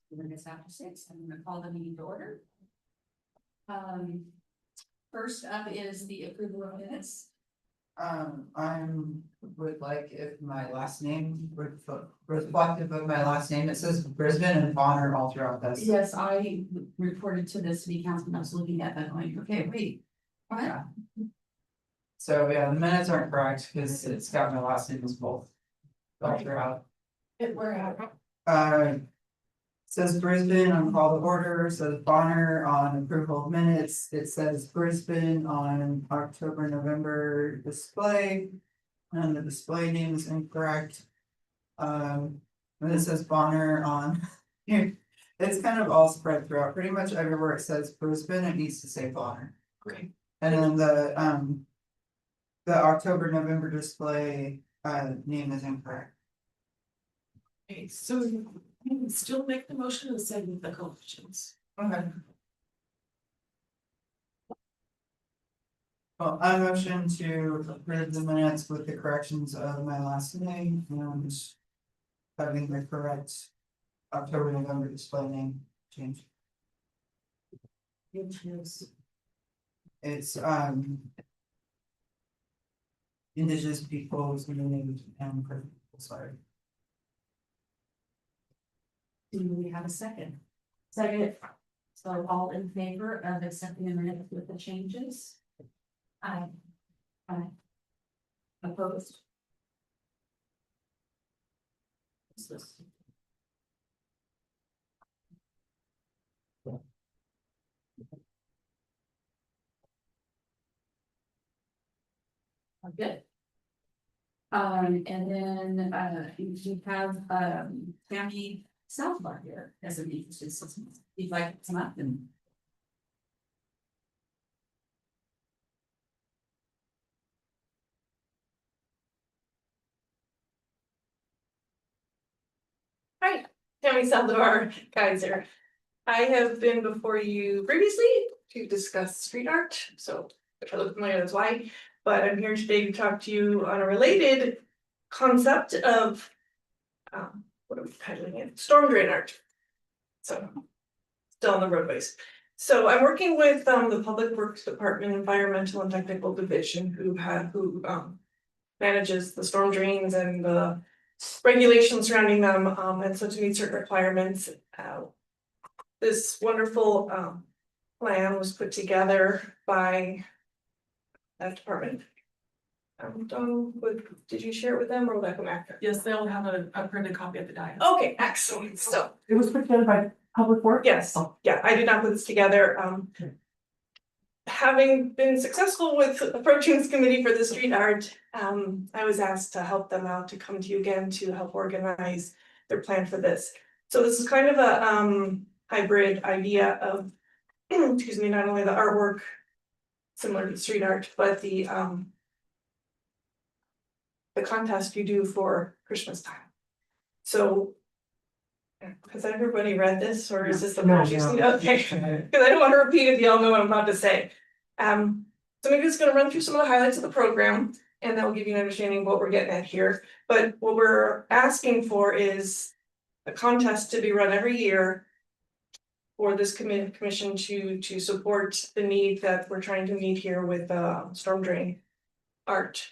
When it's after 6, I'm gonna call the meeting to order. First up is the approval of minutes. Would like if my last name reflective of my last name, it says Brisbane and Bonner all throughout this. Yes, I reported to the city council, and I was looking at that going, okay, wait. What? Yeah. So yeah, the minutes aren't correct because it's got my last name as both. All throughout. Where at? Says Brisbane on call to order, says Bonner on approval of minutes, it says Brisbane on October, November display. And the display name is incorrect. And it says Bonner on here. It's kind of all spread throughout, pretty much everywhere it says Brisbane, it needs to say Bonner. Great. And then the October, November display name is incorrect. Okay, so you can still make the motion and say with the corrections. Okay. Well, I motion to approve the minutes with the corrections of my last name and having the correct October, November display name change. It's Indigenous peoples and sorry. Do we have a second? Second. So all in favor of accepting the minutes with the changes? Aye. Opposed? What's this? Good. And then you have Tammy Southbar here as an interested citizen. You'd like to come up and. Hi, Tammy Salvador, Keizer. I have been before you previously to discuss street art, so if I look familiar, that's why. But I'm here today to talk to you on a related concept of what are we titling it? Storm drain art. So still on the roadways. So I'm working with the Public Works Department, Environmental and Technical Division, who manages the storm drains and the regulations surrounding them, and so to meet certain requirements. This wonderful plan was put together by that department. Did you share it with them or will that come after? Yes, they'll have a printed copy of the diet. Okay, excellent. So It was put together by Public Works? yes, yeah, I did not put this together. Having been successful with approaching this committee for the street art, I was asked to help them out to come to you again to help organize their plan for this. So this is kind of a hybrid idea of, excuse me, not only the artwork similar to street art, but the contest you do for Christmas time. So has everybody read this or is this the first you've seen? Okay, because I don't want to repeat if y'all know what I'm about to say. So maybe just gonna run through some of the highlights of the program and that will give you an understanding of what we're getting at here. But what we're asking for is a contest to be run every year for this commission to support the need that we're trying to meet here with storm drain art.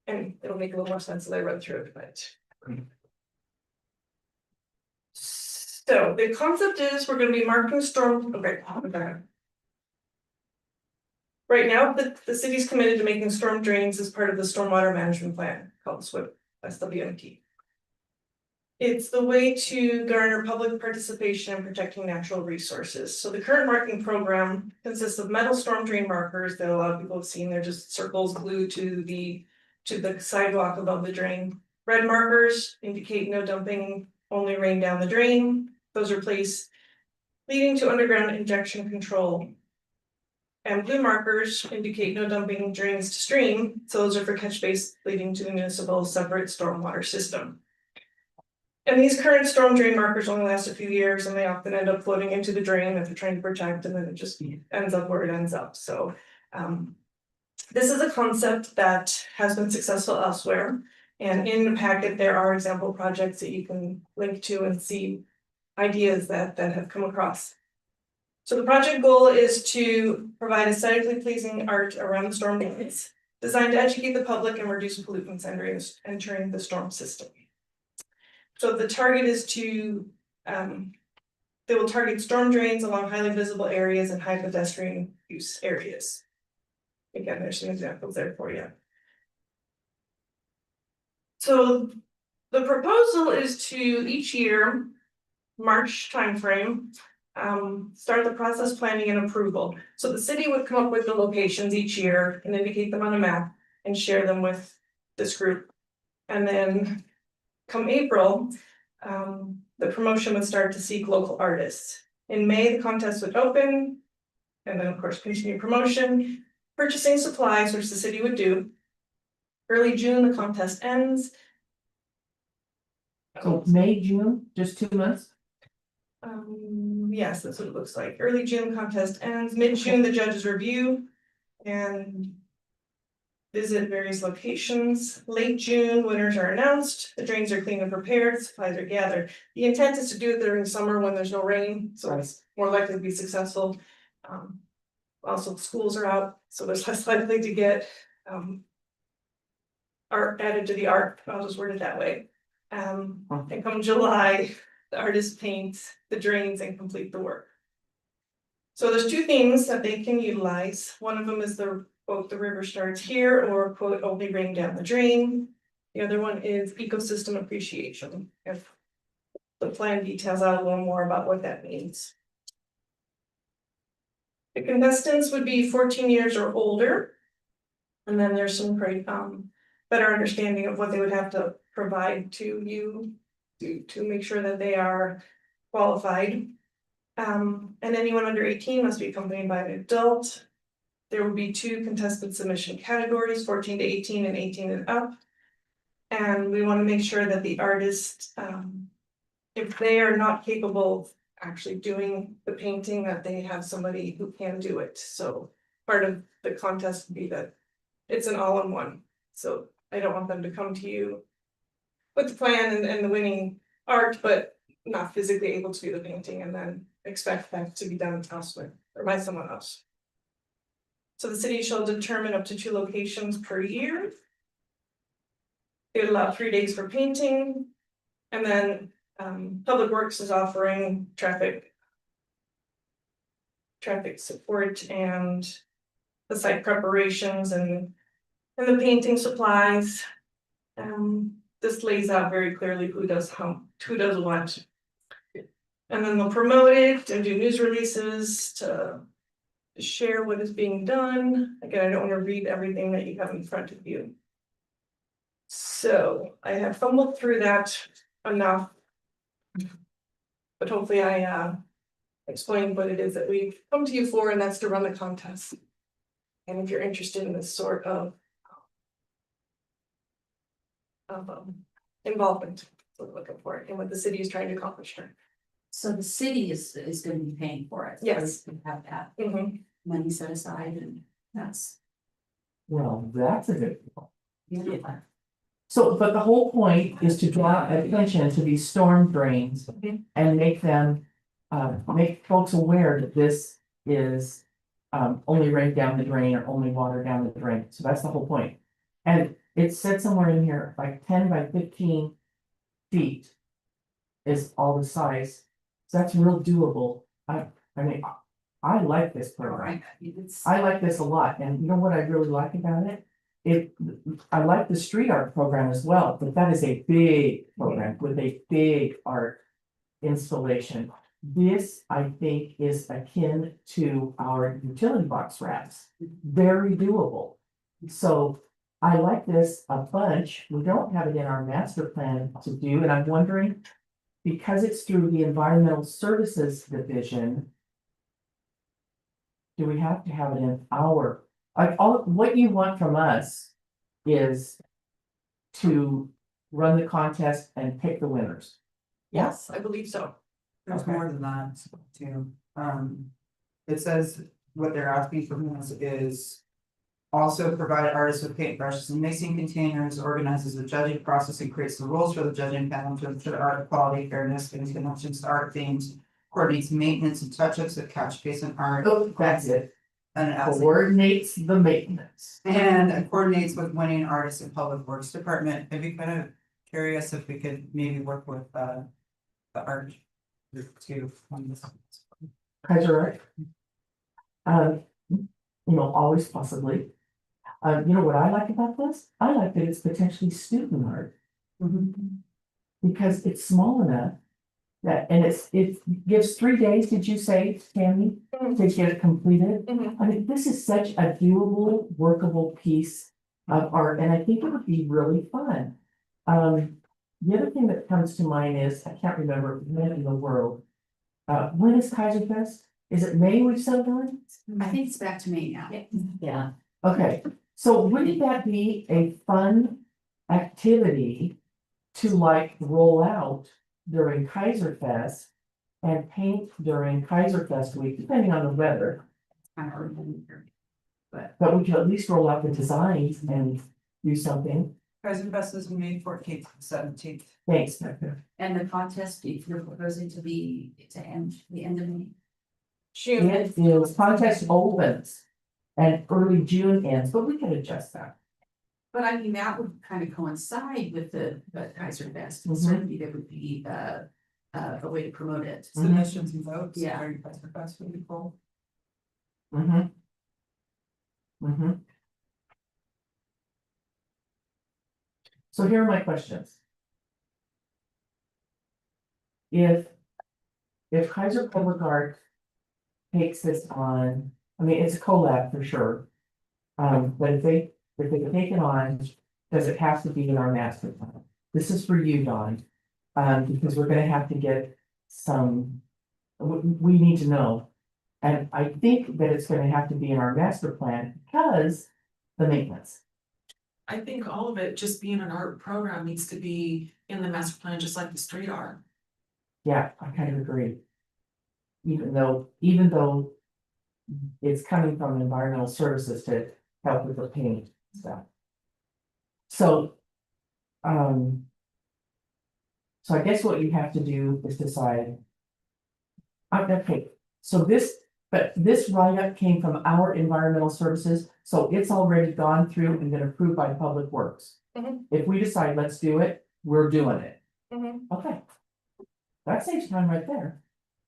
And it'll make a little more sense as I run through it, but. So the concept is we're gonna be marking storm, okay. Right now, the city's committed to making storm drains as part of the stormwater management plan called SWIP, SWMT. It's the way to garner public participation in protecting natural resources. So the current marking program consists of metal storm drain markers that a lot of people have seen. They're just circles glued to the sidewalk above the drain. Red markers indicate no dumping, only rain down the drain. Those are placed leading to underground injection control. And blue markers indicate no dumping drains to stream. So those are for catch base leading to the municipal separate stormwater system. And these current storm drain markers only last a few years and they often end up floating into the drain if they're trying to protect and then it just ends up where it ends up. So this is a concept that has been successful elsewhere. And in the packet, there are example projects that you can link to and see ideas that have come across. So the project goal is to provide aesthetically pleasing art around the storm drains, designed to educate the public and reduce pollutants entering the storm system. So the target is to, they will target storm drains along highly visible areas and high pedestrian use areas. Again, there's some examples there for you. So the proposal is to each year, March timeframe, start the process planning and approval. So the city would come up with the locations each year and indicate them on a map and share them with this group. And then come April, the promotion would start to seek local artists. In May, the contest would open, and then of course continue promotion, purchasing supplies, which the city would do. Early June, the contest ends. So May, June, just 2 months? Yes, that's what it looks like. Early June contest ends, mid-June, the judges review and visit various locations. Late June, winners are announced, the drains are cleaned and prepared, supplies are gathered. The intent is to do it during summer when there's no rain, so it's more likely to be successful. Also, schools are out, so there's less likely to get art added to the art, I'll just word it that way. And come July, the artist paints the drains and complete the work. So there's two themes that they can utilize. One of them is the quote, "The river starts here," or quote, "Only rain down the drain." The other one is ecosystem appreciation. If the plan details out a little more about what that means. The contestants would be 14 years or older. And then there's some great better understanding of what they would have to provide to you to make sure that they are qualified. And anyone under 18 must be accompanied by an adult. There will be 2 contested submission categories, 14 to 18 and 18 and up. And we want to make sure that the artist, if they are not capable of actually doing the painting, that they have somebody who can do it. So part of the contest would be that it's an all-in-one. So I don't want them to come to you with the plan and the winning art, but not physically able to do the painting and then expect that to be done elsewhere or by someone else. So the city shall determine up to 2 locations per year. They would allow 3 days for painting. And then Public Works is offering traffic support and the site preparations and the painting supplies. This lays out very clearly who does what. And then they'll promote it and do news releases to share what is being done. Again, I don't want to read everything that you have in front of you. So I have fumbled through that enough. But hopefully I explained what it is that we've come to you for, and that's to run the contest. And if you're interested in this sort of involvement, so we're looking for it and what the city is trying to accomplish here. So the city is going to be paying for it. Yes. We have that Mhm. money set aside, and that's. Well, that's a good one. Yeah. So, but the whole point is to draw attention to these storm drains and make them, make folks aware that this is only rain down the drain or only water down the drain. So that's the whole point. And it said somewhere in here, like 10 by 15 feet is all the size. So that's real doable. I mean, I like this program. I like this a lot, and you know what I really like about it? I like the street art program as well, but that is a big program with a big art installation. This, I think, is akin to our utility box wraps, very doable. So I like this a bunch. We don't have it in our master plan to do, and I'm wondering, because it's through the Environmental Services Division, do we have to have it in our, like, what you want from us is to run the contest and pick the winners? Yes, I believe so. There's more than that too. It says what they're asking from us is Also provide artists with paintbrushes and mixing containers, organizes the judging process and creates the rules for the judging panel to ensure art quality, fairness, and connections to art themes. Coordinates maintenance and touch-ups of catch basin art. Oh, that's it. And Coordinates the maintenance. and coordinates with winning artists in Public Works Department. I'd be kind of curious if we could maybe work with the art group too on this. Keizer art. Always possibly. You know what I like about this? I like that it's potentially student art. Because it's small enough that, and it gives 3 days, did you say, Tammy, to get it completed? Mhm. I mean, this is such a doable, workable piece of art, and I think it would be really fun. The other thing that comes to mind is, I can't remember when in the world. When is Keizer Fest? Is it May we've settled on? I think it's back to me now. Yeah. Okay, so wouldn't that be a fun activity to like roll out during Keizer Fest and paint during Keizer Fest week, depending on the weather? Kind of urban here. But we could at least roll out the designs and do something. President Best is May 14th, 17th. Thanks, Becca. And the contest, if you're proposing to be to end the end of May. June. It is contest opens and early June ends, but we can adjust that. But I mean, that would kind of coincide with the Kaiser Fest, and Mhm. certainly there would be a way to promote it. Submissions and votes. Yeah. Very President Best would be cool. Mm-hmm. Mm-hmm. So here are my questions. If Kaiser Public Art takes this on, I mean, it's a collab for sure. But if they take it on, does it have to be in our master plan? This is for you, Don. Because we're gonna have to get some, we need to know. And I think that it's gonna have to be in our master plan because the maintenance. I think all of it, just being an art program, needs to be in the master plan, just like the street art. Yeah, I kind of agree. Even though it's coming from environmental services to help with the paint stuff. So, so I guess what you have to do is decide. Okay, so this write-up came from our environmental services, so it's already gone through and been approved by Public Works. Mhm. If we decide, let's do it, we're doing it. Mhm. Okay. That saves time right there.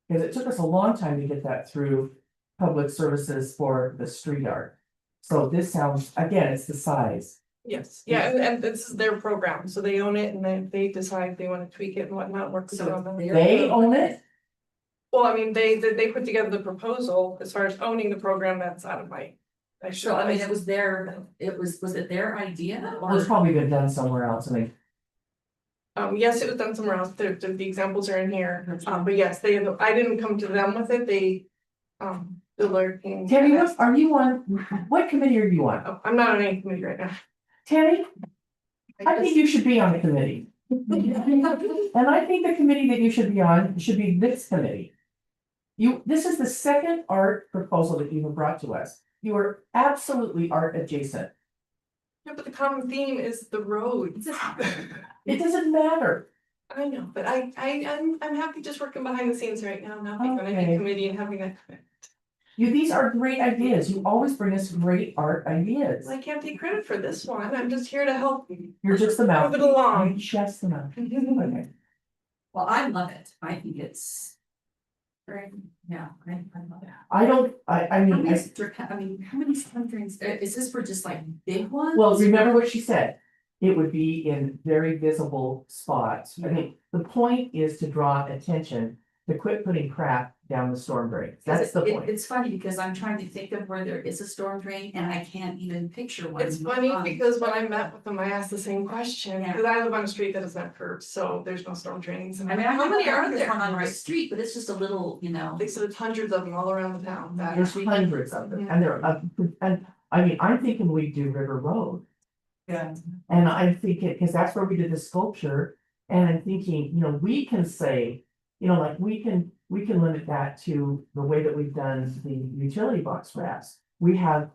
Because it took us a long time to get that through Public Services for the street art. So this sounds, again, it's the size. Yes, yeah, and this is their program, so they own it, and then they decide they wanna tweak it and whatnot, work with it on them. They own it? Well, I mean, they put together the proposal, as far as owning the program, that's out of my. So I mean, it was was it their idea Well, it's or? probably been done somewhere else. I mean, Yes, it was done somewhere else, the examples are in here, but yes, I didn't come to them with it, the lawyer came. Tammy, what are you on? What committee are you on? Oh, I'm not on any committee right now. Tammy, I think you should be on the committee. And I think the committee that you should be on should be this committee. This is the second art proposal that you have brought to us. You are absolutely art adjacent. Yeah, but the common theme is the roads. It doesn't matter. I know, but I'm happy just working behind the scenes right now, not being on any Okay. committee and having a. These are great ideas. You always bring us great art ideas. I can't take credit for this one, I'm just here to help. You're just the mouth. Move it along. You're just the mouth. Okay. Well, I love it. I think it's. Very, yeah, I love it. I mean, How many, how many storm drains, is this for just like big ones? well, remember what she said. It would be in very visible spots. I mean, the point is to draw attention to quit putting crap down the storm drains. That's the point. It's funny because I'm trying to think of where there is a storm drain and I can't even picture one. It's funny because when I met with them, I asked the same question, Yeah. because I live on a street that doesn't have curbs, so there's no storm drains. And I mean, how many are there's there? one on my street, but it's just a little, They said there's hundreds of them all around the town. that- There's hundreds of them, and and I mean, I'm thinking we do River Road. Yeah. And I'm thinking, because that's where we did the sculpture, and I'm thinking, we can say, like, we can limit that to the way that we've done the utility box wraps. We have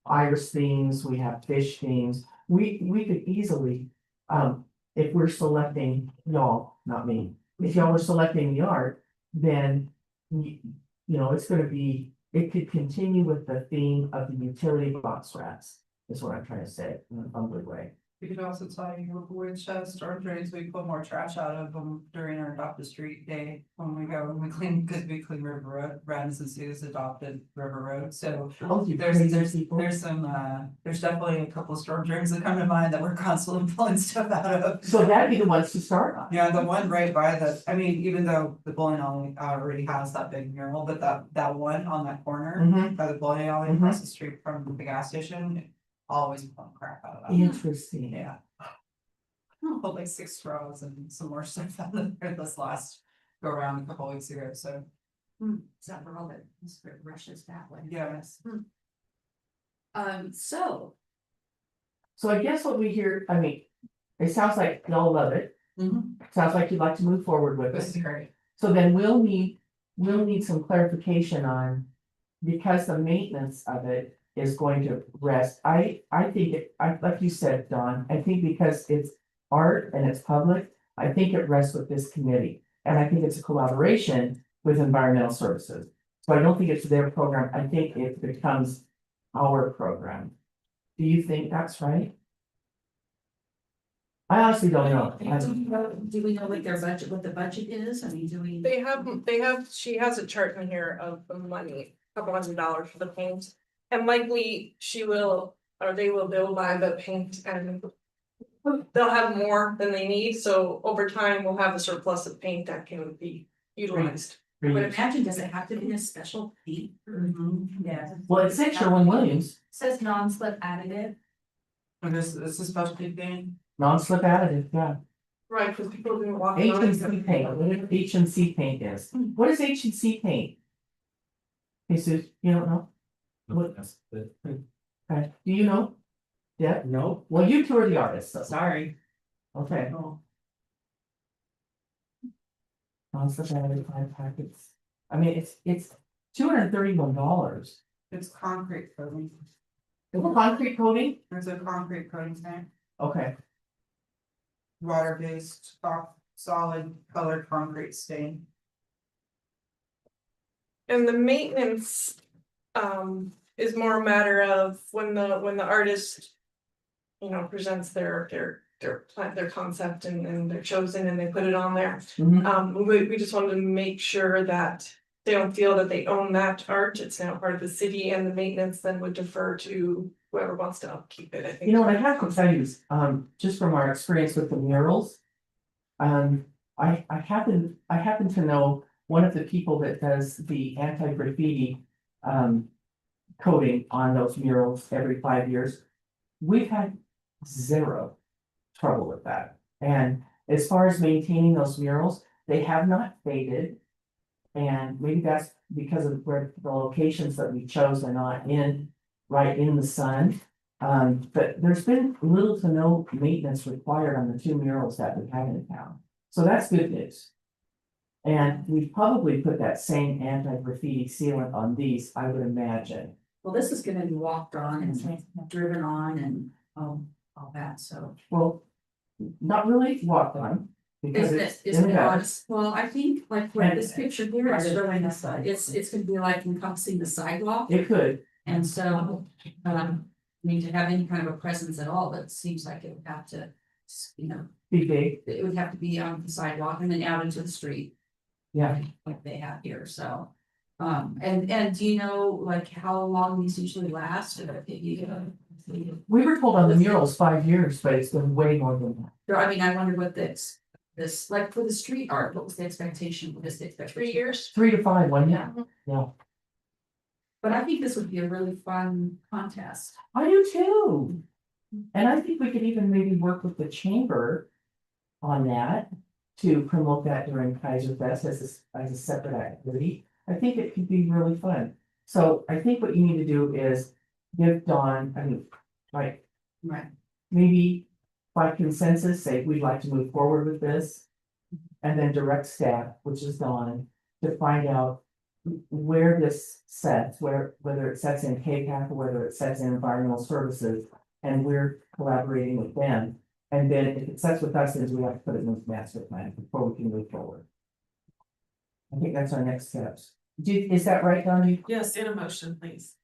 iris themes, we have fish themes. We could easily, if we're selecting y'all, not me, if y'all are selecting the art, then you know, it's gonna be, it could continue with the theme of the utility box rats, is what I'm trying to say in an ugly way. We could also tell you which storm drains we put more trash out of them during our adopt the street day when we go, when we clean, because we clean River Road, Radisson Sue's adopted River Road, so. Oh, you There's crazy people. there's some there's definitely a couple of storm drains that come to mind that we're constantly pulling stuff out of. So that'd be the ones to start on. Yeah, the one right by the, I mean, even though the bowling alley already has that big mural, but that one on that corner. Mhm. By the bowling alley across the street from the gas station, always pulling crap out of that. Interesting. Yeah. Put like 6 straws and some more stuff out of there this last go around a couple weeks ago, so. Is that where all the rushes that way? Yes. So, So I guess what we hear, I mean, it sounds like y'all love it. Sounds like you'd like to move forward with This it. is great. So then we'll need some clarification on, because the maintenance of it is going to rest. I think like you said, Don, I think because it's art and it's public, I think it rests with this committee. And I think it's a collaboration with environmental services. So I don't think it's their program. I think it becomes our program. Do you think that's right? I honestly don't know. do we know what their budget, what the budget is? I mean, do we? They have, she has a chart in here of the money, $200 for the paint. And likely she will, or they will buy the paint and they'll have more than they need, so over time we'll have a surplus of paint that can be utilized. I would imagine, does it have to be a special paint? Yeah. Well, it said Sherwin-Williams, Says non-slip additive. And this is a specialty thing. non-slip additive, yeah. Right, because people didn't walk. H around and C paint, whatever H and C paint is. What is H and C paint? Jesus, you don't know? What- Okay, do you know? Yeah, No, well, you two are the artists, so, sorry. okay. Non-slip additive 5 packets. I mean, it's $231. It's concrete coating. Concrete coating? There's a concrete coating tank, Okay, water-based, solid colored concrete stain. And the maintenance is more a matter of when the artist. You know, presents their concept and they're chosen and they put it on there. Mhm. We just wanted to make sure that they don't feel that they own that art, it's now part of the city, and the maintenance then would defer to whoever wants to upkeep it, I think. You know what I have to tell you, is, just from our experience with the murals. I happen to know one of the people that does the anti-graffiti. Coating on those murals every 5 years. We've had 0 trouble with that. And as far as maintaining those murals, they have not faded. And maybe that's because of where the locations that we chose are not right in the sun. But there's been little to no maintenance required on the 2 murals that we have in town. So that's good news. And we probably put that same anti-graffiti sealant on these, I would imagine. Well, this is gonna be walked on and driven on and all that, so. Well, not really walked on. Because it's Is in the it on, gutters. well, I think like what And- this picture here is showing us, Sidewalk. it's gonna be like encompassing the sidewalk. It could, And so, I mean, to have any kind of a presence at all, it seems like it would have to, you know, be big, it would have to be on the sidewalk and then out into the street. yeah. Like they have here, so. And do you know like how long these usually last, or if you We were told on the murals 5 years, but it's been way more than that. I mean, I wonder what this, like for the street art, what was the expectation, what is the expectation? 3 years. 3 to 5, wasn't it? Yeah. Yeah. But I think this would be a really fun contest. I do too. And I think we could even maybe work with the chamber on that to promote that during Keizer Fest as a separate activity. I think it could be really fun. So I think what you need to do is give Dawn, like, Right. maybe by consensus, say we'd like to move forward with this. And then direct staff, which is Dawn, to find out where this sets, whether it sets in KPAC or whether it sets in environmental services, and we're collaborating with them. And then if it sets with us, then we have to put it in the master plan before we can move forward. I think that's our next steps. Is that right, Don? Yes, in a motion, please.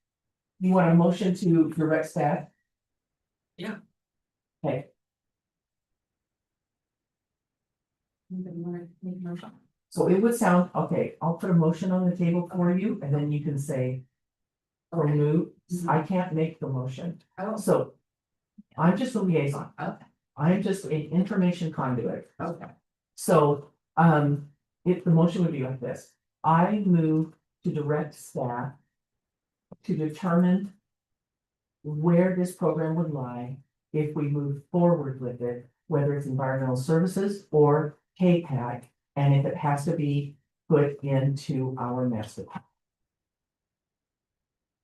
You want a motion to direct staff? Yeah. Okay, Anybody wanna make a motion? so it would sound, okay, I'll put a motion on the table for you, and then you can say. Or move, I can't make the motion, Oh, so. I'm just a liaison, okay, I'm just an information conduit. okay. So, if the motion would be like this, I move to direct staff. To determine. Where this program would lie if we move forward with it, whether it's environmental services or KPAC. And if it has to be put into our master plan.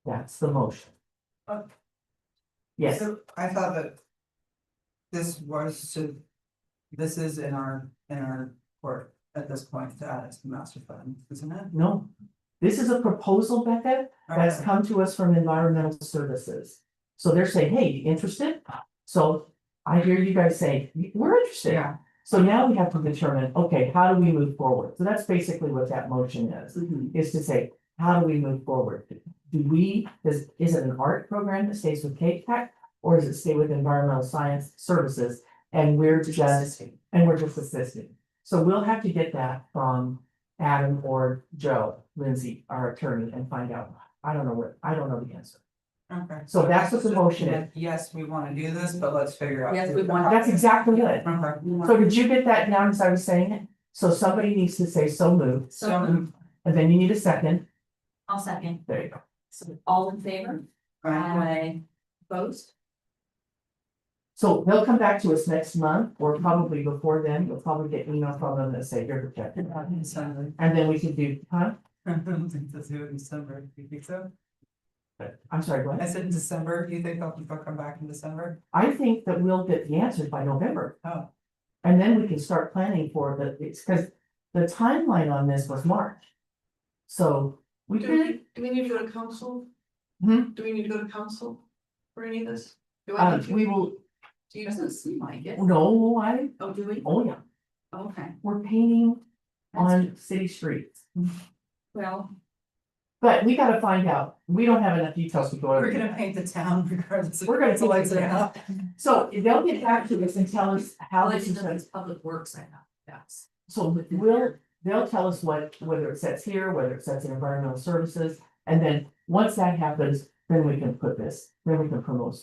That's the motion. Yes, So I thought that. This was to. This is in our court at this point to add it to the master plan, isn't it? no, this is a proposal, Becca, that's Okay. come to us from environmental services. So they're saying, hey, you interested? So I hear you guys say, we're interested. Yeah. So now we have to determine, okay, how do we move forward? So that's basically what that motion is to say, how do we move forward? Is it an art program that stays with KPAC? Or does it stay with environmental science services? And we're just assisting. So we'll have to get that from Adam or Joe Lindsay, our attorney, and find out. I don't know the answer. Okay. So that's what the motion is. Yes, we wanna do this, but let's figure out. Yes, we want- That's exactly it. Okay. So did you get that down as I was saying it? So somebody needs to say so moved, So, and then you need a second. I'll second. There you go. So all in favor? Aye. Opposed? So they'll come back to us next month, or probably before then, you'll probably get email from them that say you're rejected. December. And then we can do, huh? I don't think they'll do it in December, do you think so? I'm sorry, I what? said December, do you think they'll come back in December? I think that we'll get the answers by November. Oh. And then we can start planning for it's because the timeline on this was March. So we could, Do we need to go to council? Hmm? Do we need to go to council for any of this? Do I need to? we will, Do you- Doesn't seem like it. no, Oh, do we? oh yeah, Okay. we're painting That's on good. city streets. Well, But we gotta find out, we don't have enough details to go over. We're gonna paint the town regardless. We're gonna if paint lights the are town. out. So they'll get back to us and tell us how this is. it's public works, I know, that's. So they'll tell us whether it sets here, whether it sets in environmental services, and then once that happens, then we can promote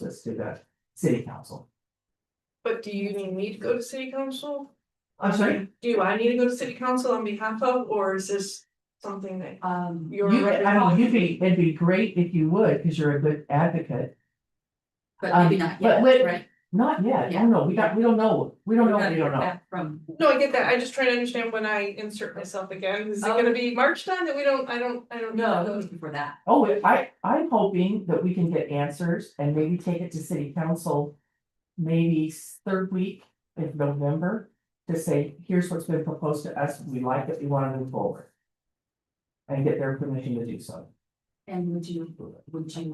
this to the city council. But do you need me to go to city council? I'm sorry? Do I need to go to city council on behalf of, or is this something that you're? It'd be great if you would, because you're a good advocate. But maybe not but yet, right? Not yet, Yeah. no, we don't know, we don't know. Back from, No, I get that, I just try to understand when I insert myself again, is it Oh. gonna be March time that I don't no, know. it was before that. Oh, I'm hoping that we can get answers and maybe take it to city council. Maybe third week of November to say, here's what's been proposed to us, we like it, we wanna move forward. And get their permission to do so. And would you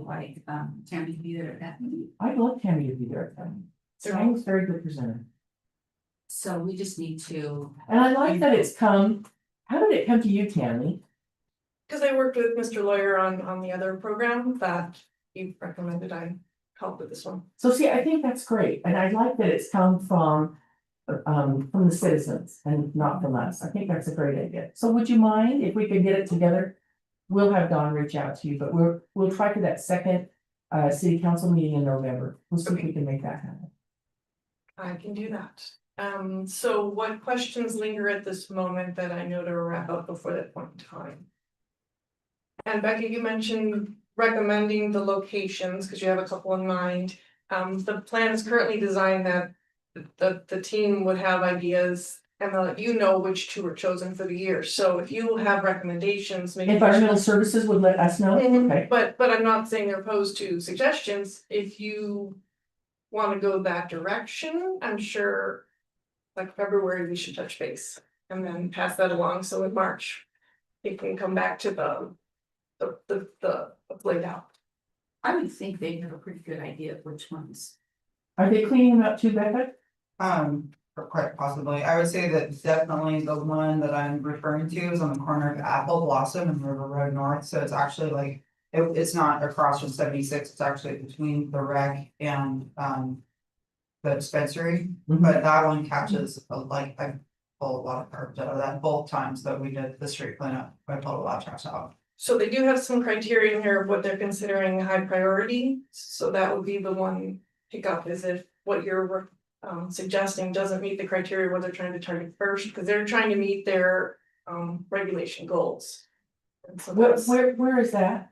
like, Tammy to be there at that meeting? I'd love Tammy to be there. Tammy's a very good presenter. So we just need to, And I like that it's come, how did it come to you, Tammy? Cause I worked with Mr. Lawyer on the other program that he recommended I help with this one. So see, I think that's great, and I like that it's come from the citizens and not from us. I think that's a great idea. So would you mind if we could get it together? We'll have Dawn reach out to you, but we'll try for that second city council meeting in November. We'll see if we can make that happen. I can do that. So what questions linger at this moment that I know to wrap up before that point in time? And Becky, you mentioned recommending the locations, because you have a couple in mind. The plan is currently designed that the team would have ideas and they'll let you know which two are chosen for the year. So if you have recommendations, maybe. Environmental services would let us know, okay? But I'm not saying they're opposed to suggestions, if you wanna go that direction, I'm sure. Like February, we should touch base and then pass that along, so in March, it can come back to the laid out. I would think they have a pretty good idea of which ones. Are they cleaning up too, Becca? Or quite possibly, I would say that definitely the one that I'm referring to is on the corner of Apple Blossom and River Road North, so it's actually like. It's not across from 76, it's actually between the rec and, the dispensary, but that one catches, like, I pulled a lot of garbage out of that both times that we did the street cleanup, I pulled a lot of trash out. So they do have some criteria in here of what they're considering high priority, so that would be the one pickup is if what you're suggesting doesn't meet the criteria, what they're trying to target first, because they're trying to meet their regulation goals. And so that's, Where is that?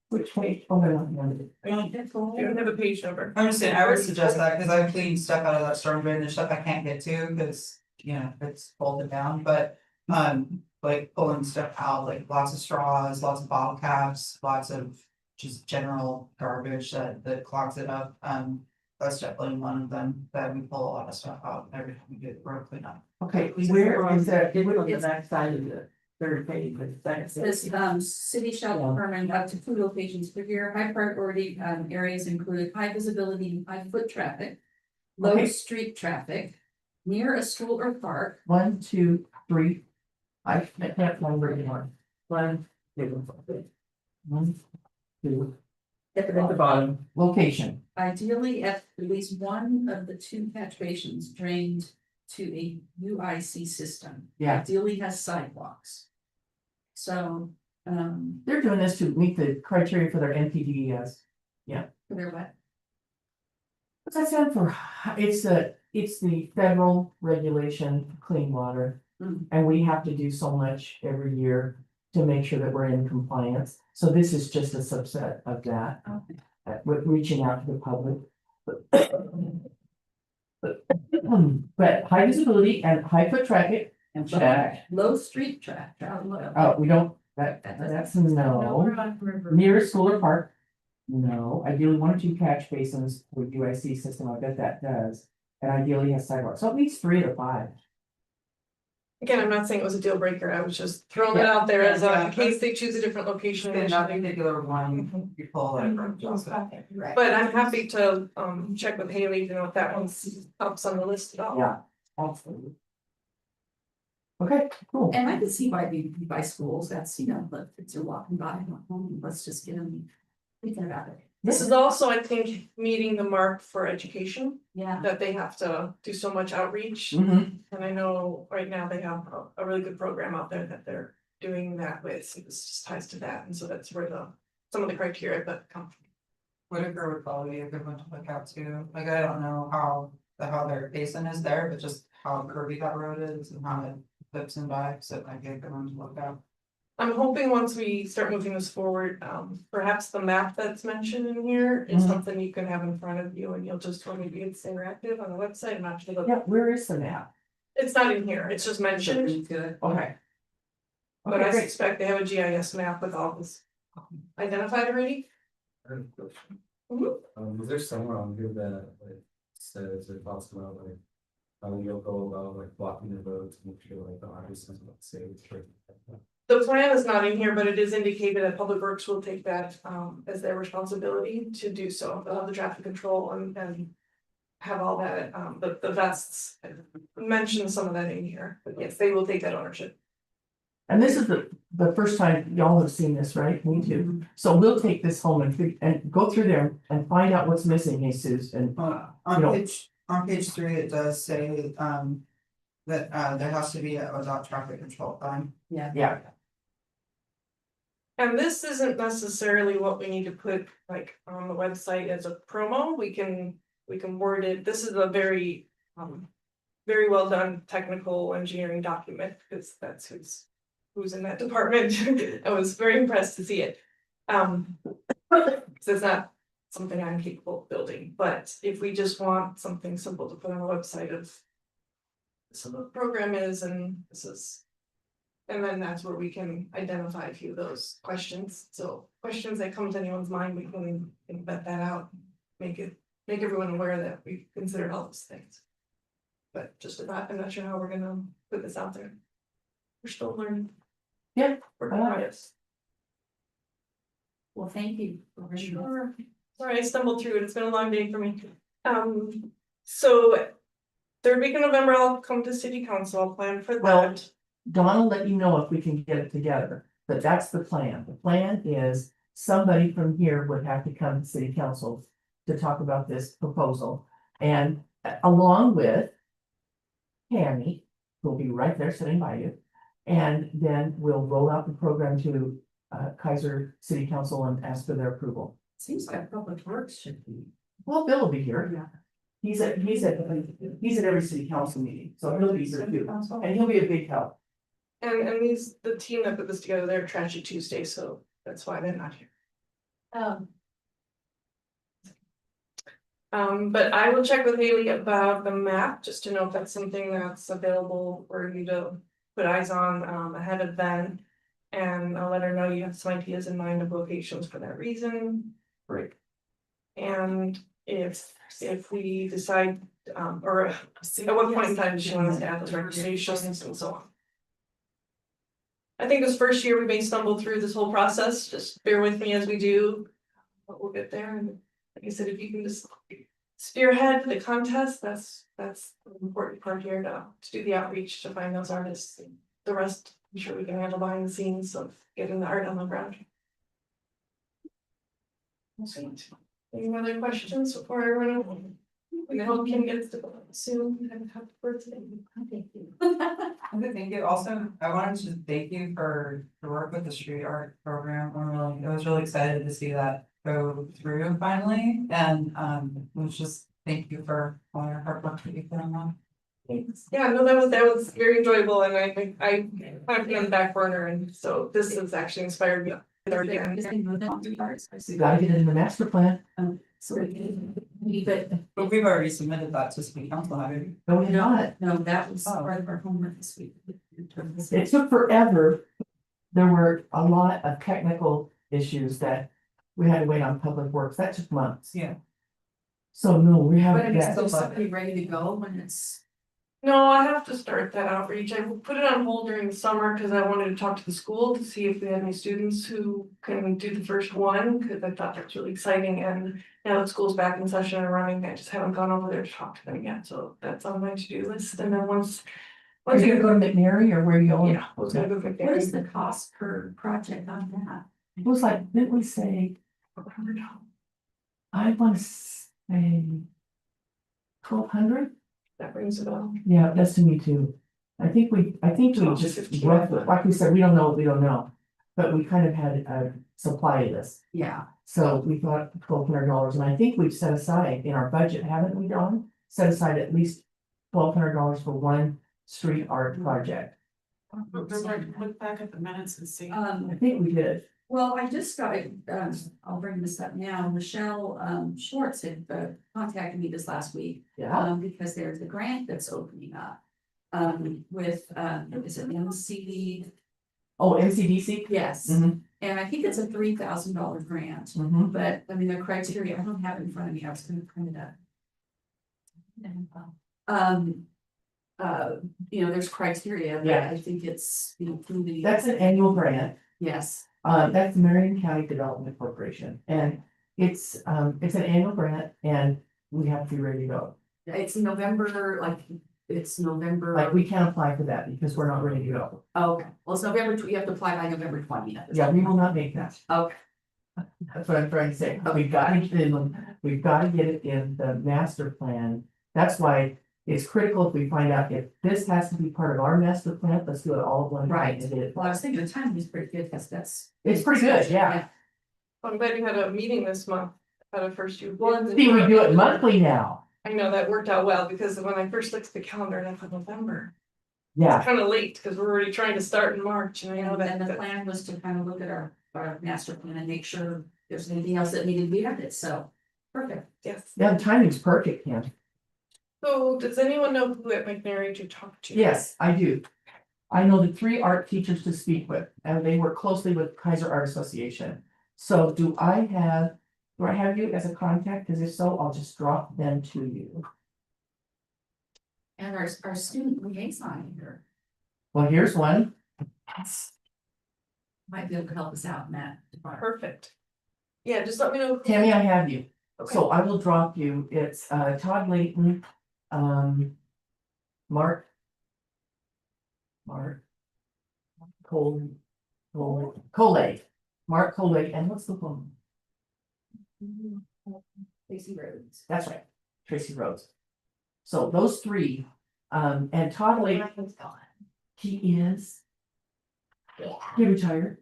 Which page? Oh, they're not on it. I don't have a page number. I'm just saying, I would suggest that, cause I've cleaned stuff out of that storm drain, there's stuff I can't get to, cause, you know, it's folded down, but. Like pulling stuff out, like lots of straws, lots of bottle caps, lots of just general garbage that clogs it up, that's definitely one of them, that we pull a lot of stuff out every time we do the road cleanup. Okay, where is that? It's on the back side of the third page, but that's. This city shall determine up to 2 locations per year. High priority areas include high visibility and high foot traffic. Low Okay. street traffic, near a school or park. 1, 2, 3. I can't remember anymore. 1, 2. 1, 2. At the bottom, location. Ideally, at least one of the 2 catch basins drained to a UIC system. Yeah. Ideally has sidewalks. So, They're doing this to meet the criteria for their NPDES. for their what? What's that stand for? It's the federal regulation for clean water. Mm. And we have to do so much every year to make sure that we're in compliance. So this is just a subset of that. Okay. With reaching out to the public. But high visibility and high foot traffic, And check. low street traffic. We don't, that's a no. Near a school or park, no. Ideally, 1 or 2 catch basins with UIC system, I bet that does. And ideally has sidewalks, so it meets 3 to 5. Again, I'm not saying it was a deal breaker, I was just throwing it out there as in case they choose a different location. In that initially. particular one, you pull that from Johnson. But I'm happy to check with Haley, you know, if that one's up on the list at all. Yeah, absolutely. Okay, cool. And I can see why we by schools, that's, you know, but if you're walking by, let's just get them thinking about it. This is also, I think, meeting the mark for education, Yeah. that they have to do so much outreach. Mhm. And I know right now they have a really good program out there that they're doing that with, so this just ties to that, and so that's where some of the criteria that come from. Whitaker would probably be a good one to look out too, like I don't know how their basin is there, but just how curvy that road is and how it flips and dives, so it might be a good one to look out. I'm hoping once we start moving this forward, perhaps the map that's mentioned in here is Mhm. something you can have in front of you and you'll just, or maybe it's interactive on the website, I'm not sure. Yeah, where is the map? It's not in here, it's just mentioned, Good. Okay. but Okay, I great. suspect they have a GIS map with all this identified already. I have a question. Mhm. Is there somewhere on here that like says or talks about like how you'll go about like blocking the road to make sure like the artist is not safe? The plan is not in here, but it is indicated that Public Works will take that as their responsibility to do so. They'll have the traffic control and have all that, the vests, mention some of that in here, but yes, they will take that ownership. And this is the first time y'all have seen this, right? Me too. So we'll take this home and go through there and find out what's missing, Jesus, and On No. page 3, it does say, that, there has to be a dot traffic control sign. yeah. And this isn't necessarily what we need to put like on the website as a promo, we can word it, this is a very very well done technical engineering document, because that's who's in that department. I was very impressed to see it. So it's not something I'm capable of building, but if we just want something simple to put on the website of this is what the program is and this is. And then that's where we can identify a few of those questions, so questions that come to anyone's mind, we can vet that out. Make everyone aware that we considered all those things. But just about, I'm not sure how we're gonna put this out there. We're still learning. Yeah. For Ah. artists. Well, thank you. for bringing that. Sure. Sorry, I stumbled through it. It's been a long day for me. So. Third week of November, I'll come to city council, I'll plan for Well- that. Dawn will let you know if we can get it together, but that's the plan. The plan is somebody from here would have to come to city council to talk about this proposal. And along with Tammy, who'll be right there sitting by you. And then we'll roll out the program to Keizer City Council and ask for their approval. Seems like public works should be. Well, Bill will be here. Yeah. He's at every city council meeting, so he'll be here too, and he'll be a big help. And the team that put this together, they're Trashy Tuesday, so that's why they're not here. But I will check with Haley about the map, just to know if that's something that's available for you to put eyes on, ahead of then. And I'll let her know you have some ideas in mind of locations for that reason. Great. And if we decide, or at what point in time does she want us to add those recommendations and so on. I think this first year we may stumble through this whole process, just bear with me as we do. But we'll get there, and like I said, if you can just spearhead the contest, that's the important part here to do the outreach, to find those artists. The rest, I'm sure we can handle behind the scenes of getting the art on the ground. Any other questions before I run over? I hope Kim gets to go soon. I have to work today. Thank you. Thank you. Also, I wanted to thank you for the work with the street art program. I was really excited to see that go through finally, and it was just thank you for all your hard work that you've done on. Yeah, no, that was very enjoyable, and I kind of been on the back burner, and so this has actually inspired me. You gotta get it in the master plan. So we can, but But we've already submitted that to city council, haven't we? No, we not. no, that was Oh. part of our homework this week. It took forever. There were a lot of technical issues that we had to wait on public works. That took months. Yeah. So no, we But haven't I mean, yet. still somebody ready to go when it's. No, I have to start that outreach. I put it on hold during the summer because I wanted to talk to the school to see if we had any students who can do the first one, because I thought that's really exciting, and now that school's back in session and running, I just haven't gone over there to talk to them yet, so that's on my to-do list, and then once. Are you gonna go to McNary or where are you going? Yeah, I was gonna go pick What is there. the cost per project on that? It was like, didn't we say, I wanna say 1,200? That brings it up. Yeah, that's to me too. I think we just, 15. roughly, like we said, we don't know what we don't know. But we kind of had a supply list, Yeah, so we thought $1,200, and I think we've set aside in our budget, haven't we, Dawn? Set aside at least $1,200 for one street art project. Look back at the minutes and see. I think we did. well, I just got it, I'll bring this up now, Michelle, Schwartz had, contacted me this last week. Yeah, Because there's a grant that's opening up. With, is it MCD? oh, MCDC? Yes, Mhm. and I think it's a $3,000 grant, Mhm. but I mean, the criteria, I don't have it in front of me, I was gonna print it up. There's criteria, but Yeah. I think it's, community. That's an annual grant. Yes, That's the Marion County Development Corporation, and it's an annual grant, and we have to be ready to go. it's November, it's November. Like, we can't apply for that because we're not ready to go. Okay, well, it's November, you have to apply by November 20th. Yeah, we will not make that. Okay, That's what I'm trying to say. We've got to get it in the master plan. That's why it's critical if we find out if this has to be part of our master plan, let's do it all at one time. Right. and get it. well, I was thinking the timing is pretty good, because that's. It's pretty good, yeah. I'm glad you had a meeting this month, had a first you. Well, See, we do it monthly now. I know that worked out well, because when I first looked at the calendar, and I thought November, Yeah, kind of late, because we're already trying to start in March, and I know And then the that. plan was to kind of look at our master plan and make sure there's anything else that needed to be added, so, perfect. Yes, yeah, the timing's perfect, Kim. so does anyone know who at McNary to talk to? Yes, I do. I know the 3 art teachers to speak with, and they work closely with Keizer Art Association. So do I have you as a contact? Because if so, I'll just drop them to you. And our student liaison here. Well, here's one. might be able to help us out in that department. Perfect. Yeah, just let me know. Tammy, I have you. Okay. So I will drop you. It's Todd Layton, Mark. Coley, Mark Coley, and what's the one? Tracy Rhodes. That's right, Tracy Rhodes. So those three, and Todd Layton, Ryan's gone. he is, Yeah. he retired,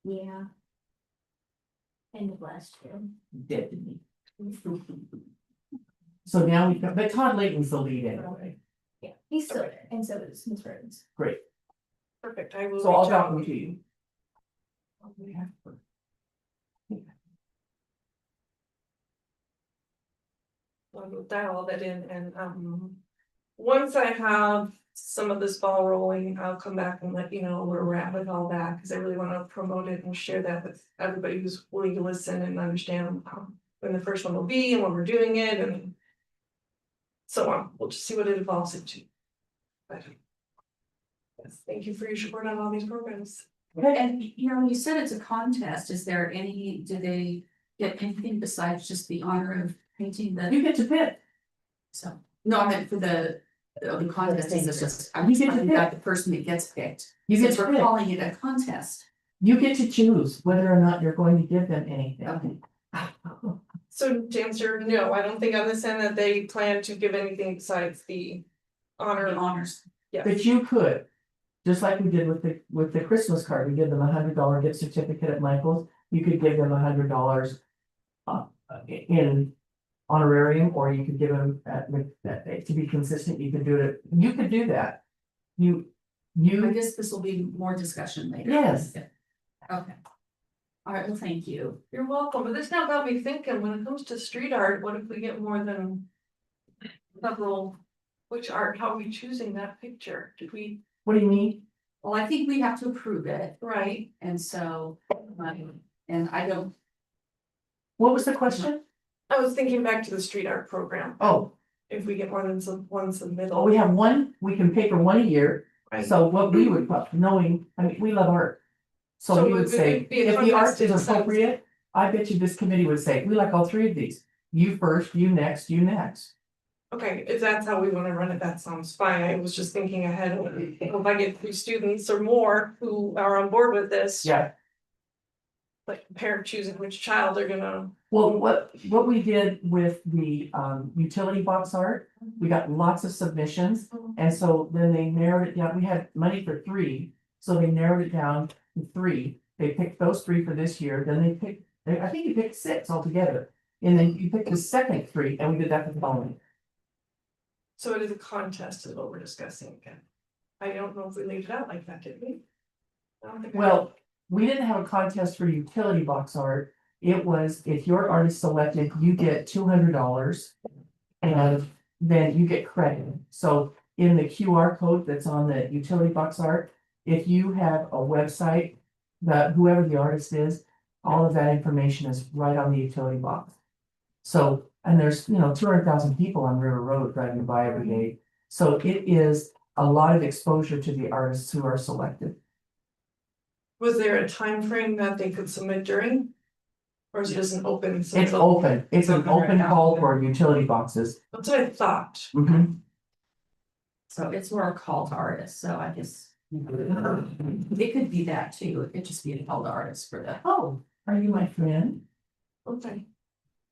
Yeah. End of last year. dead to me. So now we've got, but Todd Layton's the lead anyway. Yeah, he's still there, and so is Miss Rhodes. Great, Perfect, I will. so I'll reach drop out. them to you. I'll dial all that in and once I have some of this ball rolling, I'll come back and let you know where we're at with all that, because I really want to promote it and share that with everybody who's willing to listen and understand when the first one will be and when we're doing it and so on. We'll just see what it evolves into. But yes, thank you for your support on all these programs. And you know, you said it's a contest, is there any, do they get anything besides just the honor of painting the, You get to pick, so, no, I meant for the contest, is just, I'm You just get to talking pick. about the person that gets picked. you get Since to we're pick, calling it a contest. you get to choose whether or not you're going to give them anything. Okay. So to answer, no, I don't think on this end that they plan to give anything besides the honor. The honors. Yes. But you could, just like we did with the Christmas card, we give them $100 gift certificate at Michael's, you could give them $100. In honorarium, or you could give them to be consistent, you could do it, you could do that. I You, guess this will be more discussion later. Yes. Okay. All right, well, thank you. You're welcome, but this now got me thinking, when it comes to street art, what if we get more than several, which art, how are we choosing that picture? Did we, what do you mean? Well, I think we have to approve it, right? and so, and I don't, What was the question? I was thinking back to the street art program, Oh, if we get more than one submittal. well, we have one, we can pay for one a year, Right. so what we would, knowing, I mean, we love art. So So we it would would say, be a if the art contest in is a sense. appropriate, I bet you this committee would say, we like all three of these. You first, you next, you next. Okay, if that's how we wanna run it, that sounds fine, I was just thinking ahead, if I get 3 students or more who are on board with this. Yeah. Like parent choosing which child they're gonna. Well, what we did with the utility box art, we got lots of submissions. And so then they narrowed it down, we had money for 3, so they narrowed it down to 3. They picked those 3 for this year, then I think you picked 6 altogether. And then you picked the second 3, and we did that for the following. So it is a contest is what we're discussing again. I don't know if we laid it out like that, did we? I don't think we Well, we didn't have a contest for utility box art. It was, if your art is selected, you get $200. And then you get credit. So in the QR code that's on the utility box art, if you have a website, that whoever the artist is, all of that information is right on the utility box. So, and there's, 200,000 people on River Road driving by every day. So it is a lot of exposure to the artists who are selected. Was there a time frame that they could submit during? Or is it just an open? It's submittal? open, it's an Open right open now. call for utility boxes. That's what I thought. Mhm. so it's more a call to artists, so I guess. It could be that too, it could just be a call to artists for the. Oh, are you my friend? Okay.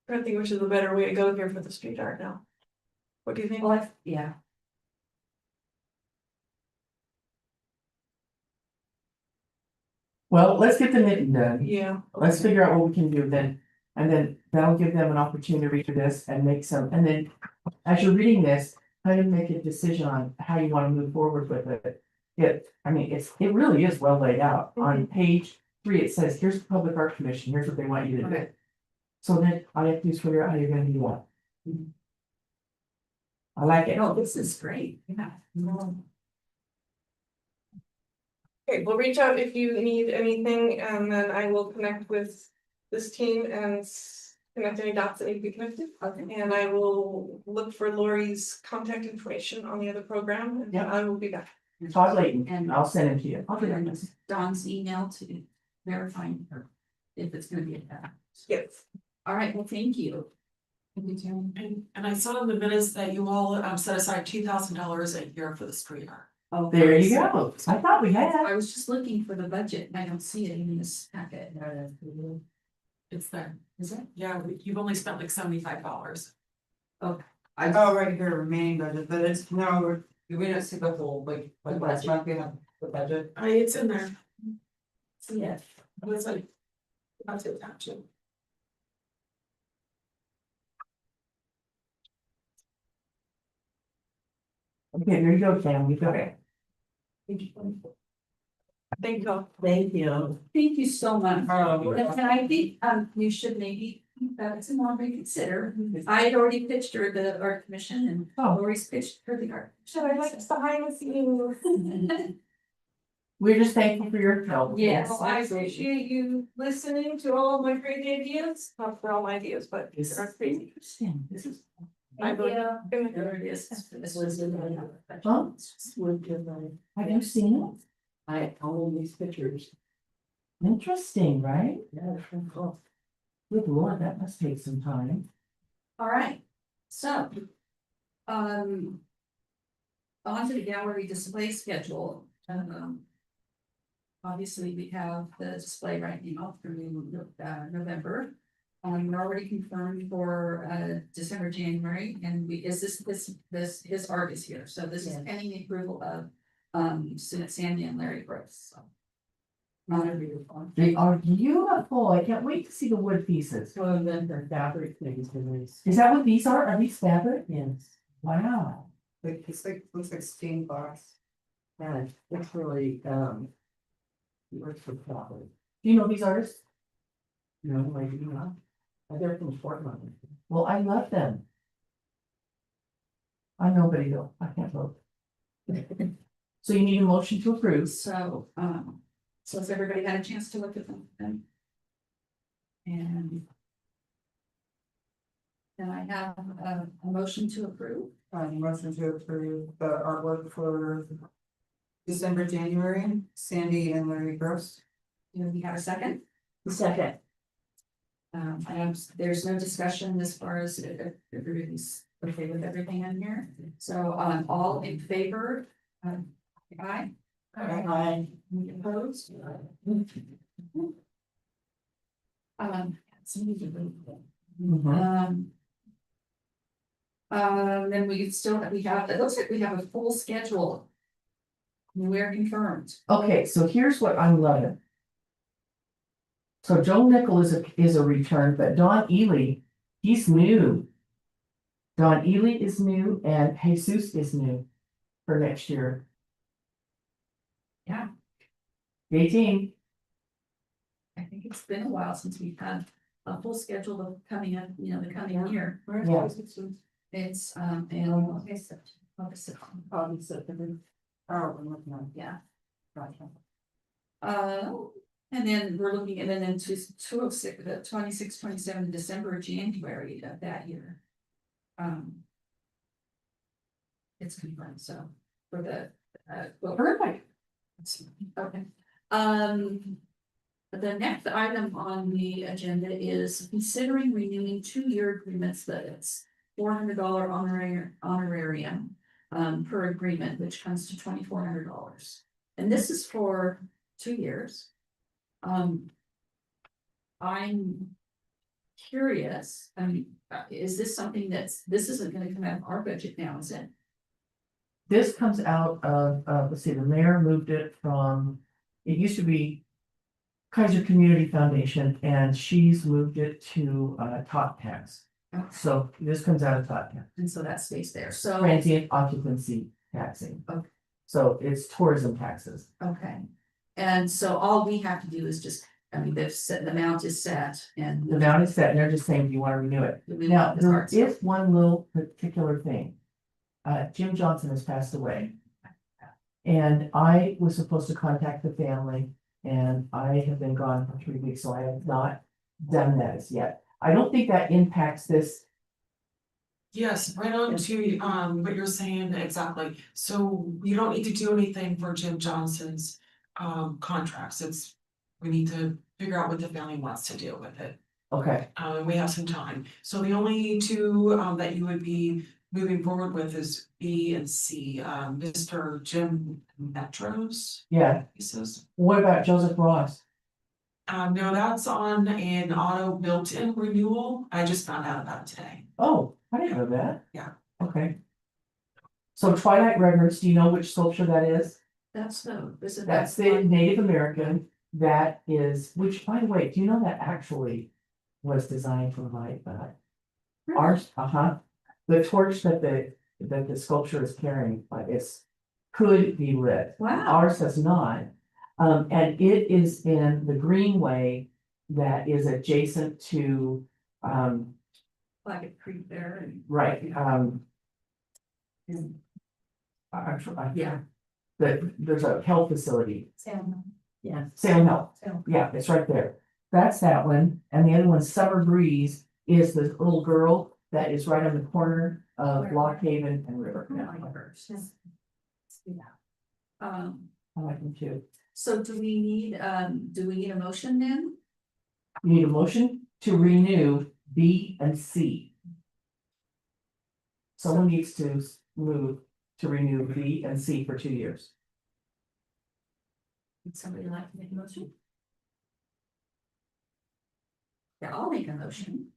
I think which is a better way to go here for the street art now. What do you think? Well, yeah. Well, let's get the knitting done. Yeah. Let's figure out what we can do then. And then that'll give them an opportunity to read through this and make some, and then as you're reading this, kind of make a decision on how you want to move forward with it. It really is well laid out. On page 3, it says, here's the Public Art Commission, here's what they want you to do. Okay. So then all you have to do is figure out how you're gonna do that. I like it. No, this is great, yeah. Okay, we'll reach out if you need anything and then I will connect with this team and connect any dots that need to be connected. Okay. And I will look for Lori's contact information on the other program and Yeah. I will be back. Todd Layton, And I'll send him to you. I'll get Dawn's email to verifying her if it's gonna be a that. Yes. All right, well, thank you. Thank you, Tammy. And I saw in the minutes that you all set aside $2,000 a year for the street art. Oh, There you go. I thought we had. I was just looking for the budget and I don't see it in this packet. It's there. Is it? Yeah, you've only spent like $75. I got right here remaining budget, but it's no, we don't see the whole, like last month we have the budget. It's in there. Yeah. It was like. That's it, actually. Okay, there you go, Sam, you got it. Thank you. Thank you. Thank you so much. And I think, you should maybe, some more reconsider. I had already pitched her the art commission and Oh. Lori's pitched her the art. Should I like behind the scenes? We're just thankful for your help. Yes. Well, I appreciate you listening to all of my crazy ideas, not for all my ideas, but This they're is crazy. interesting. This is. I believe- There it is. This was in my. Huh? Have you seen it? I own these pictures. Interesting, right? Yeah. Good Lord, that must take some time. All right, so. On to the gallery display schedule, obviously, we have the display right now through November. We're already confirmed for December, January, and is this his art is here, so this is pending the approval of Sandy and Larry Gross, so. They are beautiful. I can't wait to see the wood pieces. So then the fabric things. Is that what these are? Are these fabric? Yes. Wow. Like, it's like, looks like stained glass. Yeah, it's really, works for properly. Do you know these artists? No, I do not. They're from Portland. Well, I love them. I'm nobody though. I can't vote. So you need a motion to approve. So, so has everybody had a chance to look at them? And. Then I have a motion to approve. Motion to approve the artwork for December, January, Sandy and Larry Gross. Do we have a second? Second. There's no discussion as far as if everybody's okay with everything in here. So, all in favor? Aye. Aye. Any opposed? Mhm. Then we have, it looks like we have a full schedule. We're confirmed. Okay, so here's what I'm loving. So Joe Nickel is a return, but Don Ely, he's new. Don Ely is new and Jesus is new for next year. Yeah. 18. I think it's been a while since we've had a full schedule of coming up, the coming year. Yeah. It's, in August. September. Oh, I'm looking at. Yeah. Gotcha. And then we're looking at then into 206, the 26, 27 December, January of that year. It's confirmed, so for the, well, Perfect. okay. The next item on the agenda is considering renewing 2-year agreements that it's $400 honorarium per agreement, which comes to $2,400. And this is for 2 years. I'm curious, is this something this isn't gonna come out of our budget now, is it? This comes out of, let's see, the mayor moved it from, it used to be Keizer Community Foundation, and she's moved it to, top tax. Okay. So this comes out of top tax, And so that stays there, so, transient occupancy taxing. Okay. So it's tourism taxes. okay. And so all we have to do is just, they've set, the amount is set and. The amount is set, and they're just saying, do you want to renew it? We Now, want this there art stuff. is one little particular thing. Jim Johnson has passed away. And I was supposed to contact the family, and I have been gone for 3 weeks, so I have not done that as yet. I don't think that impacts this Yes, right on to what you're saying exactly. So you don't need to do anything for Jim Johnson's contracts. We need to figure out what the family wants to do with it. Okay, And we have some time. So the only two that you would be moving forward with is B and C. Mr. Jim Metros, yeah. he says. What about Joseph Ross? No, that's on an auto built-in renewal. I just found out about it today. Oh, I didn't know that. Yeah. Okay. So Twilight Records, do you know which sculpture that is? That's That's the Native American, that is, which, by the way, do you know that actually was designed for light, ours, the torch that the sculpture is carrying, could be lit. Wow, Ours does not. And it is in the greenway that is adjacent to, like a creek there and. right, Yeah. there's a health facility, Yeah. Salem Health. Salem. Yeah, it's right there. That's that one, and the other one, Summer Breeze, is the little girl that is right on the corner of Lock Haven and River. I like them too. So do we need a motion then? You need a motion to renew B and C. Someone needs to move to renew B and C for 2 years. Would somebody like to make a motion? Yeah, I'll make a motion,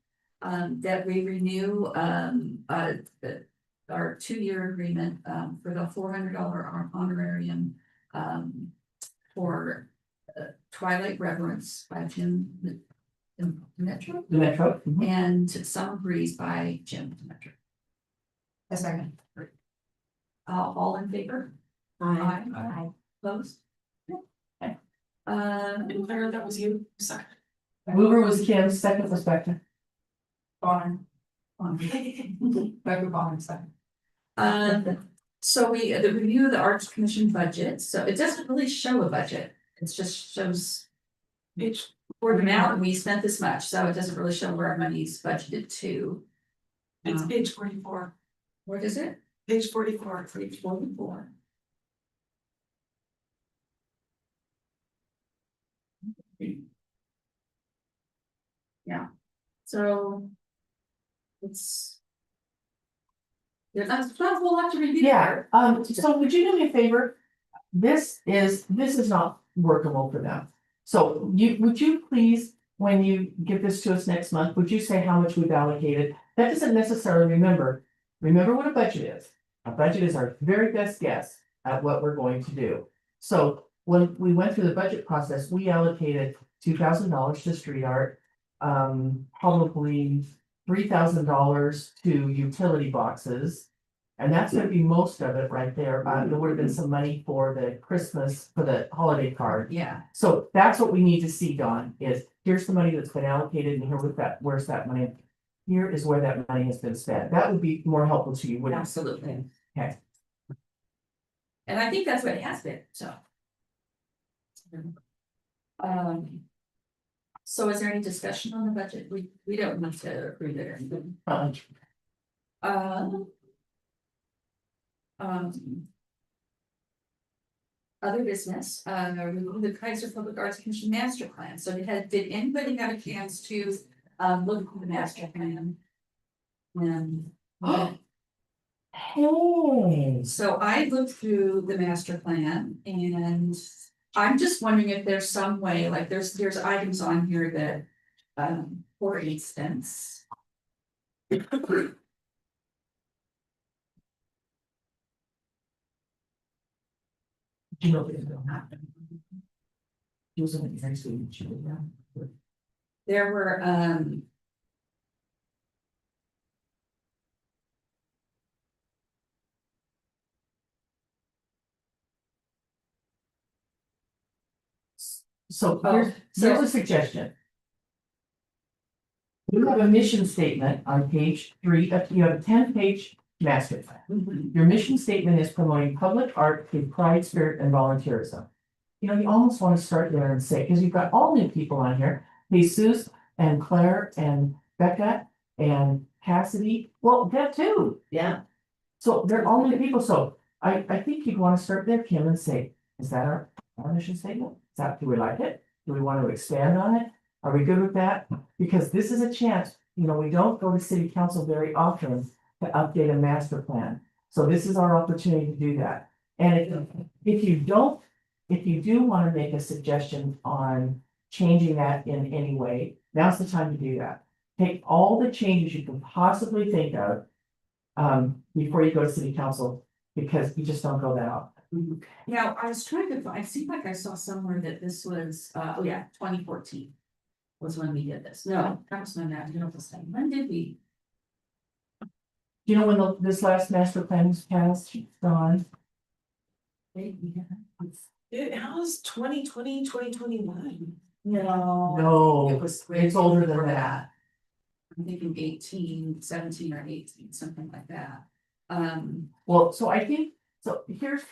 that we renew, our 2-year agreement, for the $400 honorarium, for Twilight Reverence by Jim Metro, The Metro. and Summer Breeze by Jim Metro. A second. All in favor? Aye. Opposed? Okay. And Claire, that was you, second. Mover was Kim, second was Becca. Bonner. Becca Bonner, second. So the review of the Arts Commission budget, so it doesn't really show a budget, it just shows. Page, For the amount, we spent this much, so it doesn't really show where our money's budgeted to. it's page 44. What is it? Page 44. Page 44. Yeah, so. It's. There's not a whole lot to review. Yeah, so would you do me a favor? This is not workable for them. So would you please, when you give this to us next month, would you say how much we've allocated? That doesn't necessarily remember what a budget is. A budget is our very best guess at what we're going to do. So when we went through the budget process, we allocated $2,000 to street art. Probably $3,000 to utility boxes. And that's gonna be most of it right there. There would have been some money for the holiday card. Yeah, So that's what we need to see, Dawn, is here's the money that's been allocated and where's that money? Here is where that money has been spent. That would be more helpful to you, wouldn't it? absolutely. Okay. And I think that's what it has been, so. So is there any discussion on the budget? We don't need to approve it or anything. Other business, the Keizer Public Arts Commission Master Plan, so did anybody have a chance to look at the master plan? And Hey. so I looked through the master plan and I'm just wondering if there's some way, like there's items on here that, for instance. Do you know what will happen? He was in the United States. There were, So Oh, here's a suggestion. You have a mission statement on page 3, you have a 10-page master plan. Your mission statement is promoting public art through pride, spirit, and volunteerism. You know, you almost want to start there and say, because you've got all new people on here, Jesus and Claire and Becca and Cassidy, well, that too, Yeah. so they're all new people, so I think you'd wanna start there, Kim, and say, is that our mission statement? Is that, do we like it? Do we want to expand on it? Are we good with that? Because this is a chance, you know, we don't go to city council very often to update a master plan. So this is our opportunity to do that. And if you don't, if you do want to make a suggestion on changing that in any way, now's the time to do that. Take all the changes you can possibly think of before you go to city council, because you just don't go that often. Now, I was trying to, I seemed like I saw somewhere that this was, oh yeah, 2014. Was when we did this. No, that was when that, when did we? Do you know when this last master plan was passed, Dawn? It has 2020, 2021. No. No, It was. it's older than before that. I'm thinking 18, 17 or 18, something like that. Well, so I think, here's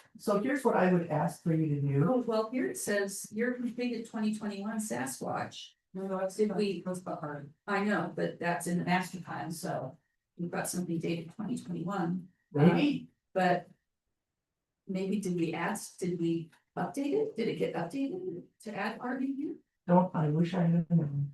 what I would ask for you to do. Oh, well, here it says, year completed 2021 Sasquatch. No, that's, Did we- that's the hard. I know, but that's in the master plan, so we've got something dated 2021. Maybe, But maybe did we update it? Did it get updated to add art in here? I wish I had known.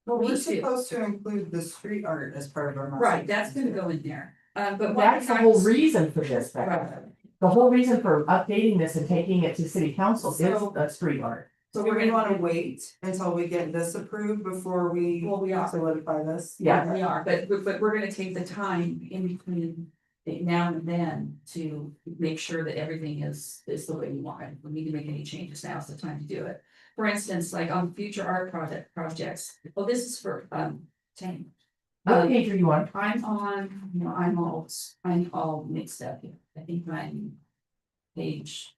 Well, Me we're too. supposed to include the street art as part of our. master Right, that's plan. gonna go in there, but. That's the whole reason for this, Becca. Right. The whole reason for updating this and taking it to city council is So- the street art. So we're gonna wanna wait until we get this approved before we. Well, we are. Solidify this. Yeah. We are, but we're gonna take the time in between now and then to make sure that everything is the way we want it. We need to make any changes, now's the time to do it. For instance, like on future art projects, well, this is for, Tang. What page are you on? I'm on, I'm all mixed up here. I think I'm page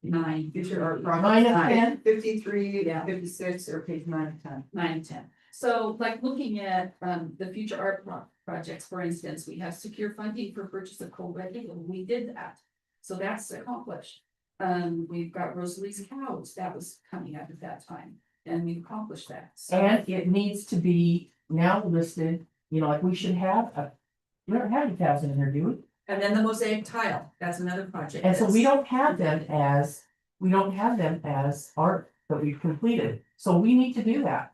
9. Future art Nine of project, 10? 53, Yeah. 56, or page 9 of 10. 9 and 10. So like looking at the future art projects, for instance, we have secure funding for purchase of cold red eagle. We did that. So that's accomplished. We've got Rosalie's cows, that was coming up at that time, and we accomplished that. So And it needs to be now listed, you know, like we should have we don't have 1,000 in here, do we? and then the mosaic tile, that's another project. And so we that's- don't have them as art that we've completed, so we need to do that.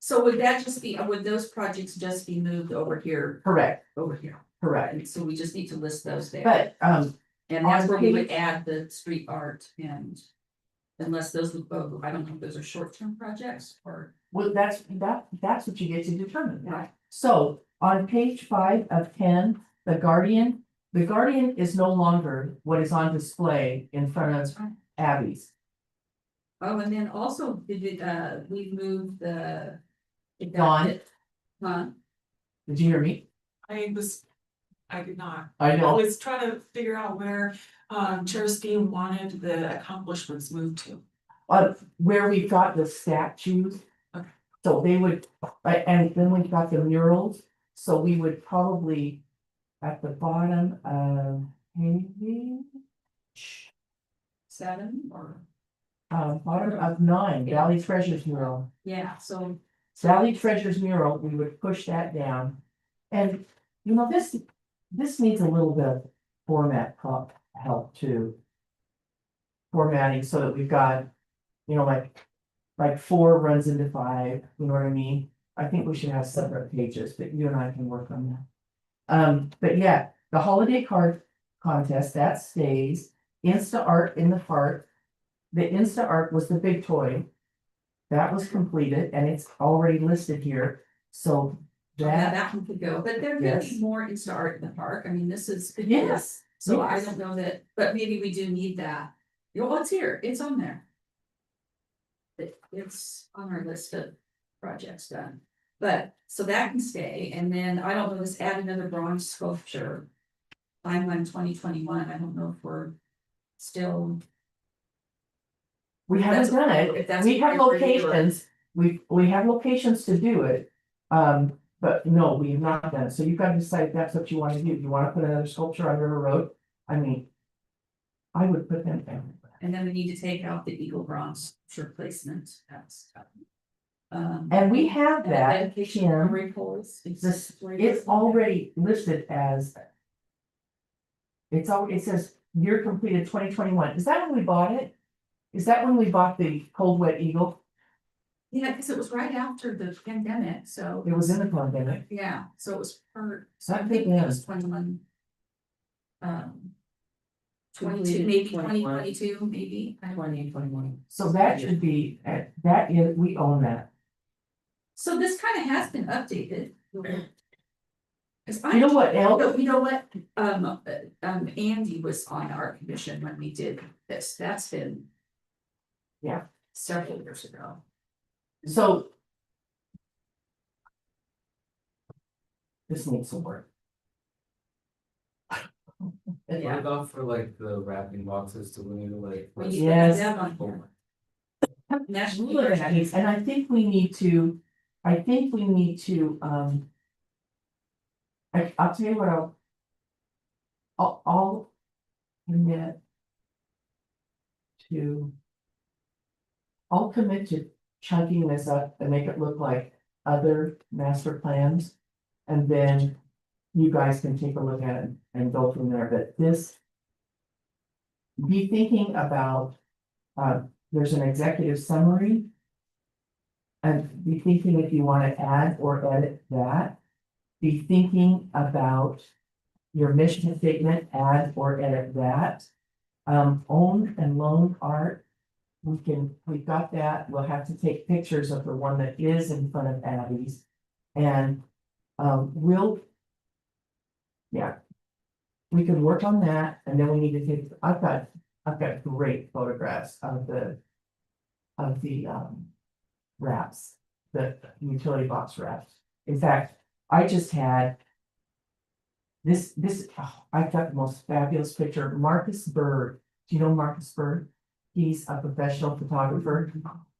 So would that just be, would those projects just be moved over here, Correct, correct. And so we just need to list those there. But, And that's on where we would page- add the street art and. Unless those would go, I don't know if those are short-term projects or. well, that's what you get to determine. Right. So on page 5 of 10, the Guardian is no longer what is on display in front of Abby's. Oh, and then also, we moved the. Dawn? Huh? Did you hear me? I did not. I I was trying to figure out where Chair Steen wanted the accomplishments moved to. Where we've got the statues. Okay. So they would, and then we've got the murals, so we would probably at the bottom of page. 7 or, Bottom of 9, Valley Treasures mural. yeah, so. Valley Treasures mural, we would push that down. And, you know, this needs a little bit of format help too. Formatting so that we've got, you know, like 4 runs into 5, you know what I mean? I think we should have separate pages, but you and I can work on that. But yeah, the holiday card contest, that stays. Insta art in the park. The Insta art was the big toy. That was completed and it's already listed here, so Yeah, that, that one could go, but there could be Yes. more Insta art in the park, I mean, this is. yes. So I yes. don't know that, but maybe we do need that. Oh, it's here, it's on there. It's on our list of projects done, but, so that can stay, and then I don't know, let's add another bronze sculpture. I'm on 2021, I don't know if we're still. We haven't done if it, that's we have what we're doing. locations, we have locations to do it. But no, we have not done it, so you've got to decide if that's what you want to do, you want to put another sculpture on River Road? I mean. I would put them there. And then we need to take out the eagle bronze replacement, that's. And we have and that, dedication Kim, reports. it's already listed as. It says year completed 2021, is that when we bought it? Is that when we bought the Cold Wet Eagle? Yeah, because it was right after the pandemic, so. It was in the pandemic. Yeah, so it was per, So I I think think it was 21. 22, maybe 2022, maybe. I don't know. 2021. So that should be, that is, we own that. So this kind of has been updated. Cause You know what else? You know what, Andy was on our commission when we did this, that's been. Yeah. Several years ago. So. This needs some work. What Yeah. about for like the wrapping boxes, do we need to like? We need to Yes. have them on here. National Look at Heritage. these, and I think we need to, I'll tell you what, I'll commit to. I'll commit to chunking this up and make it look like other master plans. And then you guys can take a look at it and go from there, but this. Be thinking about, there's an executive summary. And be thinking if you want to add or edit that. Be thinking about your mission statement, add or edit that. Own and loan art. We've got that. We'll have to take pictures of the one that is in front of Abby's. And, yeah. We can work on that, and then we need to take, I've got great photographs of the. Wraps, the utility box wraps. In fact, I just had. I've got the most fabulous picture, Marcus Bird, do you know Marcus Bird? He's a professional photographer.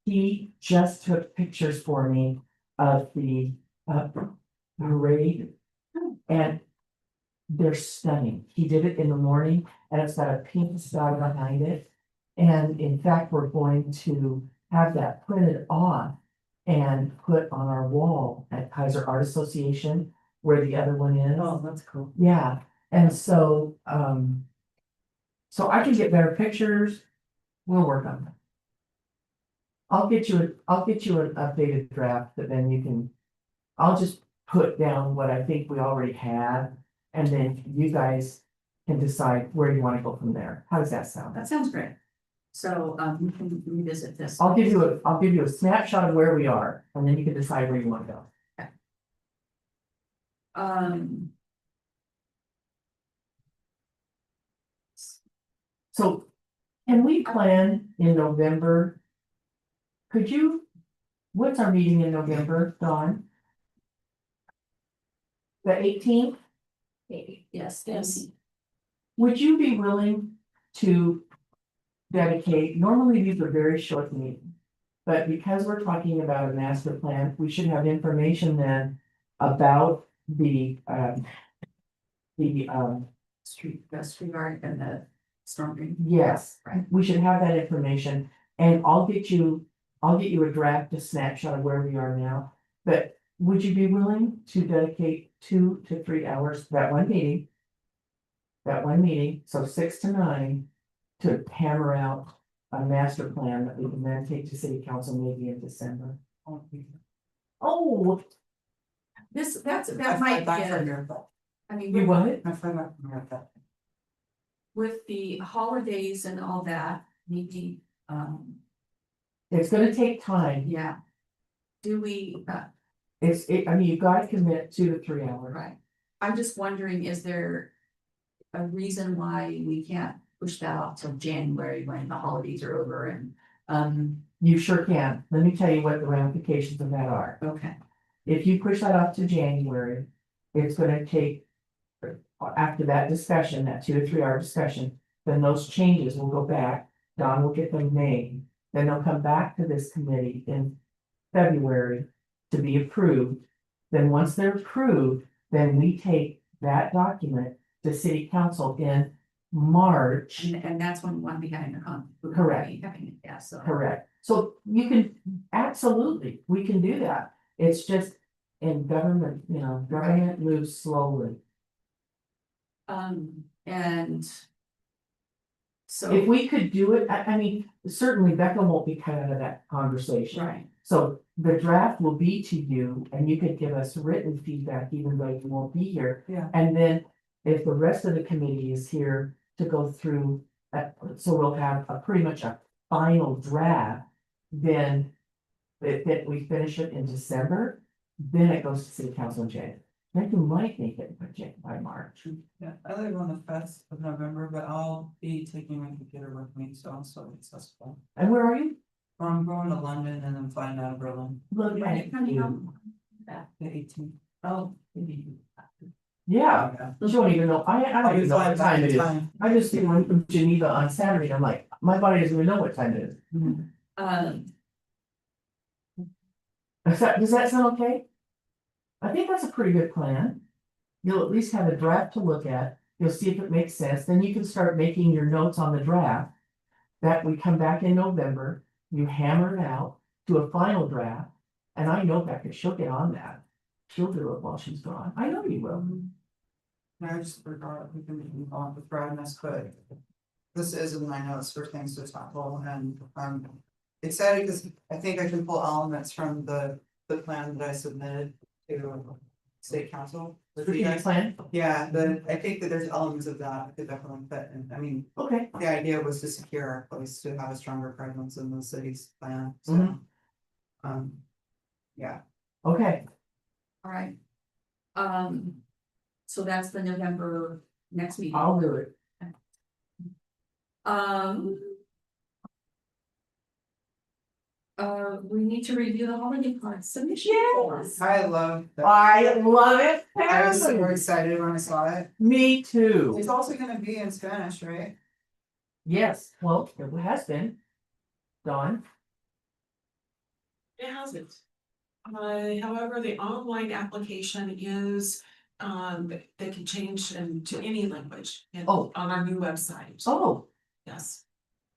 He just took pictures for me of the parade. And they're stunning. He did it in the morning and it's got a pink sky behind it. And in fact, we're going to have that printed off and put on our wall at Keizer Art Association where the other one is. Oh, that's cool. Yeah, and so, so I can get better pictures, we'll work on that. I'll get you an updated draft, but then you can, I'll just put down what I think we already have. And then you guys can decide where you wanna go from there. How does that sound? That sounds great. So, we can revisit this. I'll give you a snapshot of where we are, and then you can decide where you wanna go. So, can we plan in November? What's our meeting in November, Dawn? The 18th? Yes, Would you be willing to dedicate, normally these are very short meetings. But because we're talking about a master plan, we should have information then about the street art and the storm drain. yes, Right. we should have that information. And I'll get you a draft, a snapshot of where we are now. But would you be willing to dedicate 2 to 3 hours, that one meeting? So 6 to 9, to hammer out a master plan that we can then take to city council maybe in December. Oh, That might be, I mean. you what? I forgot America. With the holidays and all that, maybe, It's gonna take time. yeah. Do we, I mean, you've got to commit 2 to 3 hours. right, I'm just wondering, is there a reason why we can't push that off till January when the holidays are over and, You sure can. Let me tell you what the ramifications of that are. okay, If you push that off to January, it's gonna take. After that discussion, that 2 to 3 hour discussion, then those changes will go back, Don will get them made. Then they'll come back to this committee in February to be approved. Then once they're approved, then we take that document to city council in March. and that's when we want to be having a Correct. having it, yeah, so. Correct. So you can, absolutely, we can do that. It's just in government, government moves slowly. And. If So, we could do it, I mean, certainly Becca won't be cut out of that conversation. right, So the draft will be to you and you could give us written feedback even though you won't be here. Yeah. And then if the rest of the committee is here to go through, so we'll have a pretty much a final draft. Then if we finish it in December, then it goes to city council in January. Then you might make it by March. Yeah, I live on the first of November, but I'll be taking my computer with me, so I'm still accessible. And where are you? I'm going to London and then flying out of Berlin, Look Right, at coming you. up. the 18th. Oh, Yeah, you don't even know, I I'll don't be even know flying what back time in it is. time. I just went from Geneva on Saturday, I'm like, my body doesn't even know what time it is. Does that sound okay? I think that's a pretty good plan. You'll at least have a draft to look at, you'll see if it makes sense, then you can start making your notes on the draft. That we come back in November, you hammer it out to a final draft, and I know Becca, she'll get on that. She'll do it while she's gone, I know you will. I just forgot, we can move on with Bradness, but this is in my notes for things to tackle, and I'm excited because I think I can pull elements from the plan that I submitted to state council. with you Strategic guys. plan, Yeah, I think that there's elements of that that definitely fit, and I mean, okay, the idea was to secure our place to have a stronger presence in the city's plan, so. Mhm. Yeah, okay, all right. So that's the November next meeting. I'll do it. We need to review the holiday card submission. Yes. I love that. I love it. I was so excited when I saw it. Me too. It's also gonna be in Spanish, right? Yes, well, it has been. Dawn, It hasn't. However, the online application is, they can change into any language. Oh. On our new website. oh, Yes,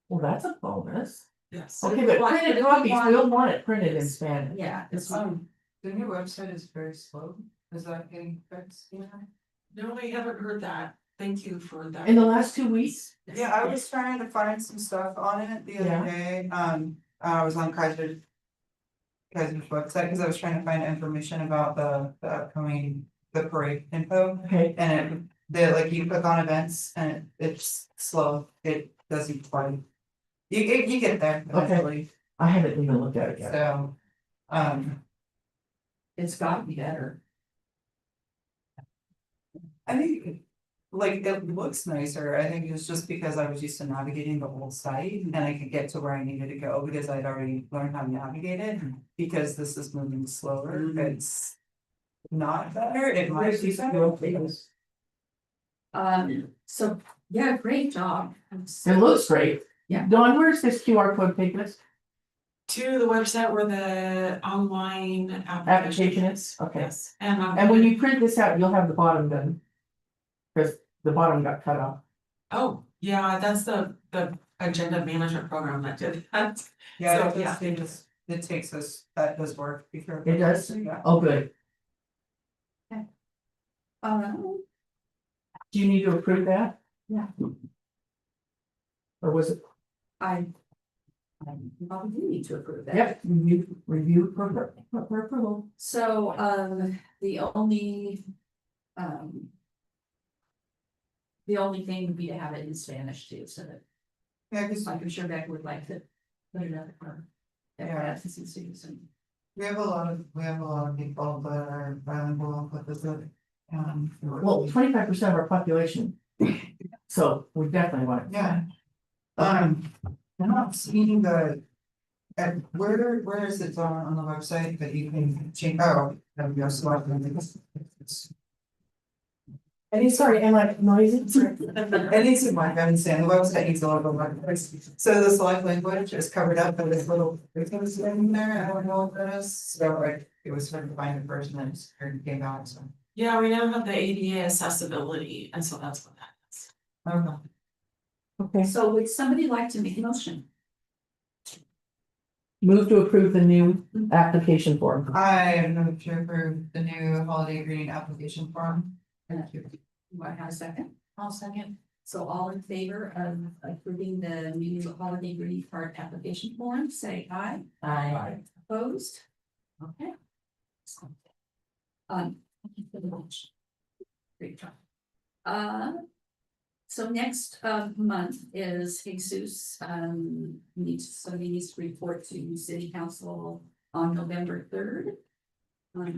well, that's a bonus. yes. Okay, but printed copies, we'll want it printed in Spanish. Yeah, it's The new website is very slow. Is that getting fixed? No, I haven't heard that. Thank you for that. In the last 2 weeks, Yeah, I was trying to find some stuff on it the Yeah. other day, I was on Keizer's website, because I was trying to find information about the upcoming, the parade info, okay, and like you click on events and it's slow, it doesn't quite. You get there eventually, I haven't even looked at it yet. so, it's gotta be better. I think. Like, it looks nicer, I think it's just because I was used to navigating the whole site and I could get to where I needed to go because I'd already learned how to navigate it. Because this is moving slower, it's not better, it might be better. So, yeah, great job. It looks great. Yeah. Dawn, where's this QR code take us? To the website where the online Application is, okay. Yes, And when you print this out, you'll have the bottom done. Cause the bottom got cut off. Oh, yeah, that's the agenda management program that did that. Yeah, So, yeah. it takes us, that does work. Before. It does? Yeah. Oh, good. Um, Do you need to approve that? Yeah. Or was it? I probably do need to approve that. Yep, review for approval. So, the only thing would be to have it in Spanish too, so that, Yeah, cause like, I'm sure Beck would like to put it up for. Yeah. Students and. we have a lot of people that are bilingual, but this is. Well, 25% of our population. So we definitely want it. Yeah. I'm not seeing the. Where is it on the website that you can change, oh, there we go, select. Sorry, am I noisy? It needs to work, I'm saying, the website needs a little bit more. So the select language is covered up by this little, there's in there, I don't know what that is, so like, it was hard to find the person that just came out, so. Yeah, we now have the ADA accessibility, and so that's what that is. Okay. Okay, So would somebody like to make a motion? Move to approve the new application form. I move to approve the new holiday greeting application form. Thank you. Do I have a second? I'll second. So all in favor of approving the new holiday greeting card application form, say aye. Aye. Opposed? Okay. Thank you for the lunch. Great job. So next month is Jesus, somebody needs to report to city council on November 3rd.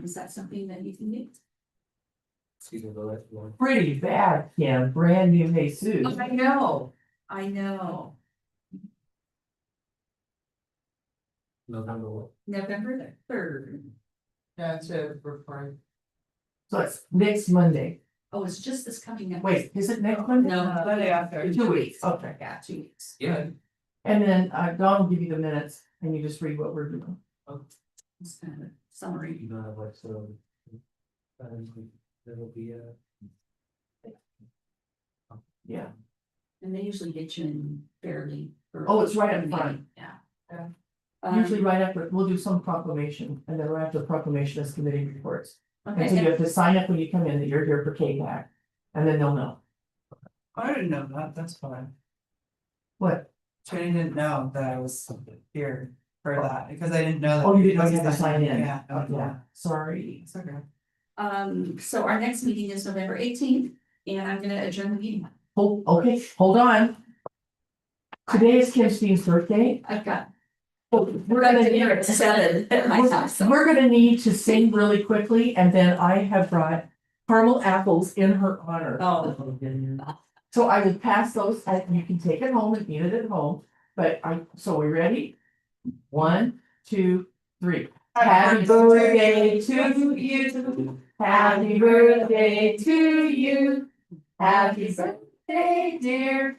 Is that something that you can do? Excuse me, go ahead. Pretty bad, Kim, brand new Jesus. I know. I know. November what? November the 3rd. Yeah, to report. So it's next Monday. Oh, it's just this coming up. Wait, is it next Monday? No. Monday after. 2 weeks, okay. Yeah, 2 weeks. Yeah. And then Dawn will give you the minutes and you just read what we're doing. It's kind of a summary. You don't have like, so. That'll be Yeah. And they usually get you in fairly. early. Oh, it's right up front. Yeah. Yeah. Usually right after, we'll do some proclamation and then right after proclamation is committee reports. And so you Okay, have to sign up when you come in that you're here for K-PAC. And then they'll know. I didn't know that, that's fine. What? Jenny didn't know that I was here for that, because I didn't know that. Oh, you didn't know you had to sign in? Yeah. Yeah, sorry. It's okay. so our next meeting is November 18th, and I'm gonna adjourn the meeting. Okay, hold on. Today is Kim Steen's birthday. I've got. We're gonna dinner at 7 at my house. We're gonna need to sing really quickly, and then I have brought caramel apples in her honor. Oh. So I would pass those, and you can take it home and eat it at home, but so we ready? 1, 2, 3. Happy birthday to you. Happy birthday to you. Happy birthday, dear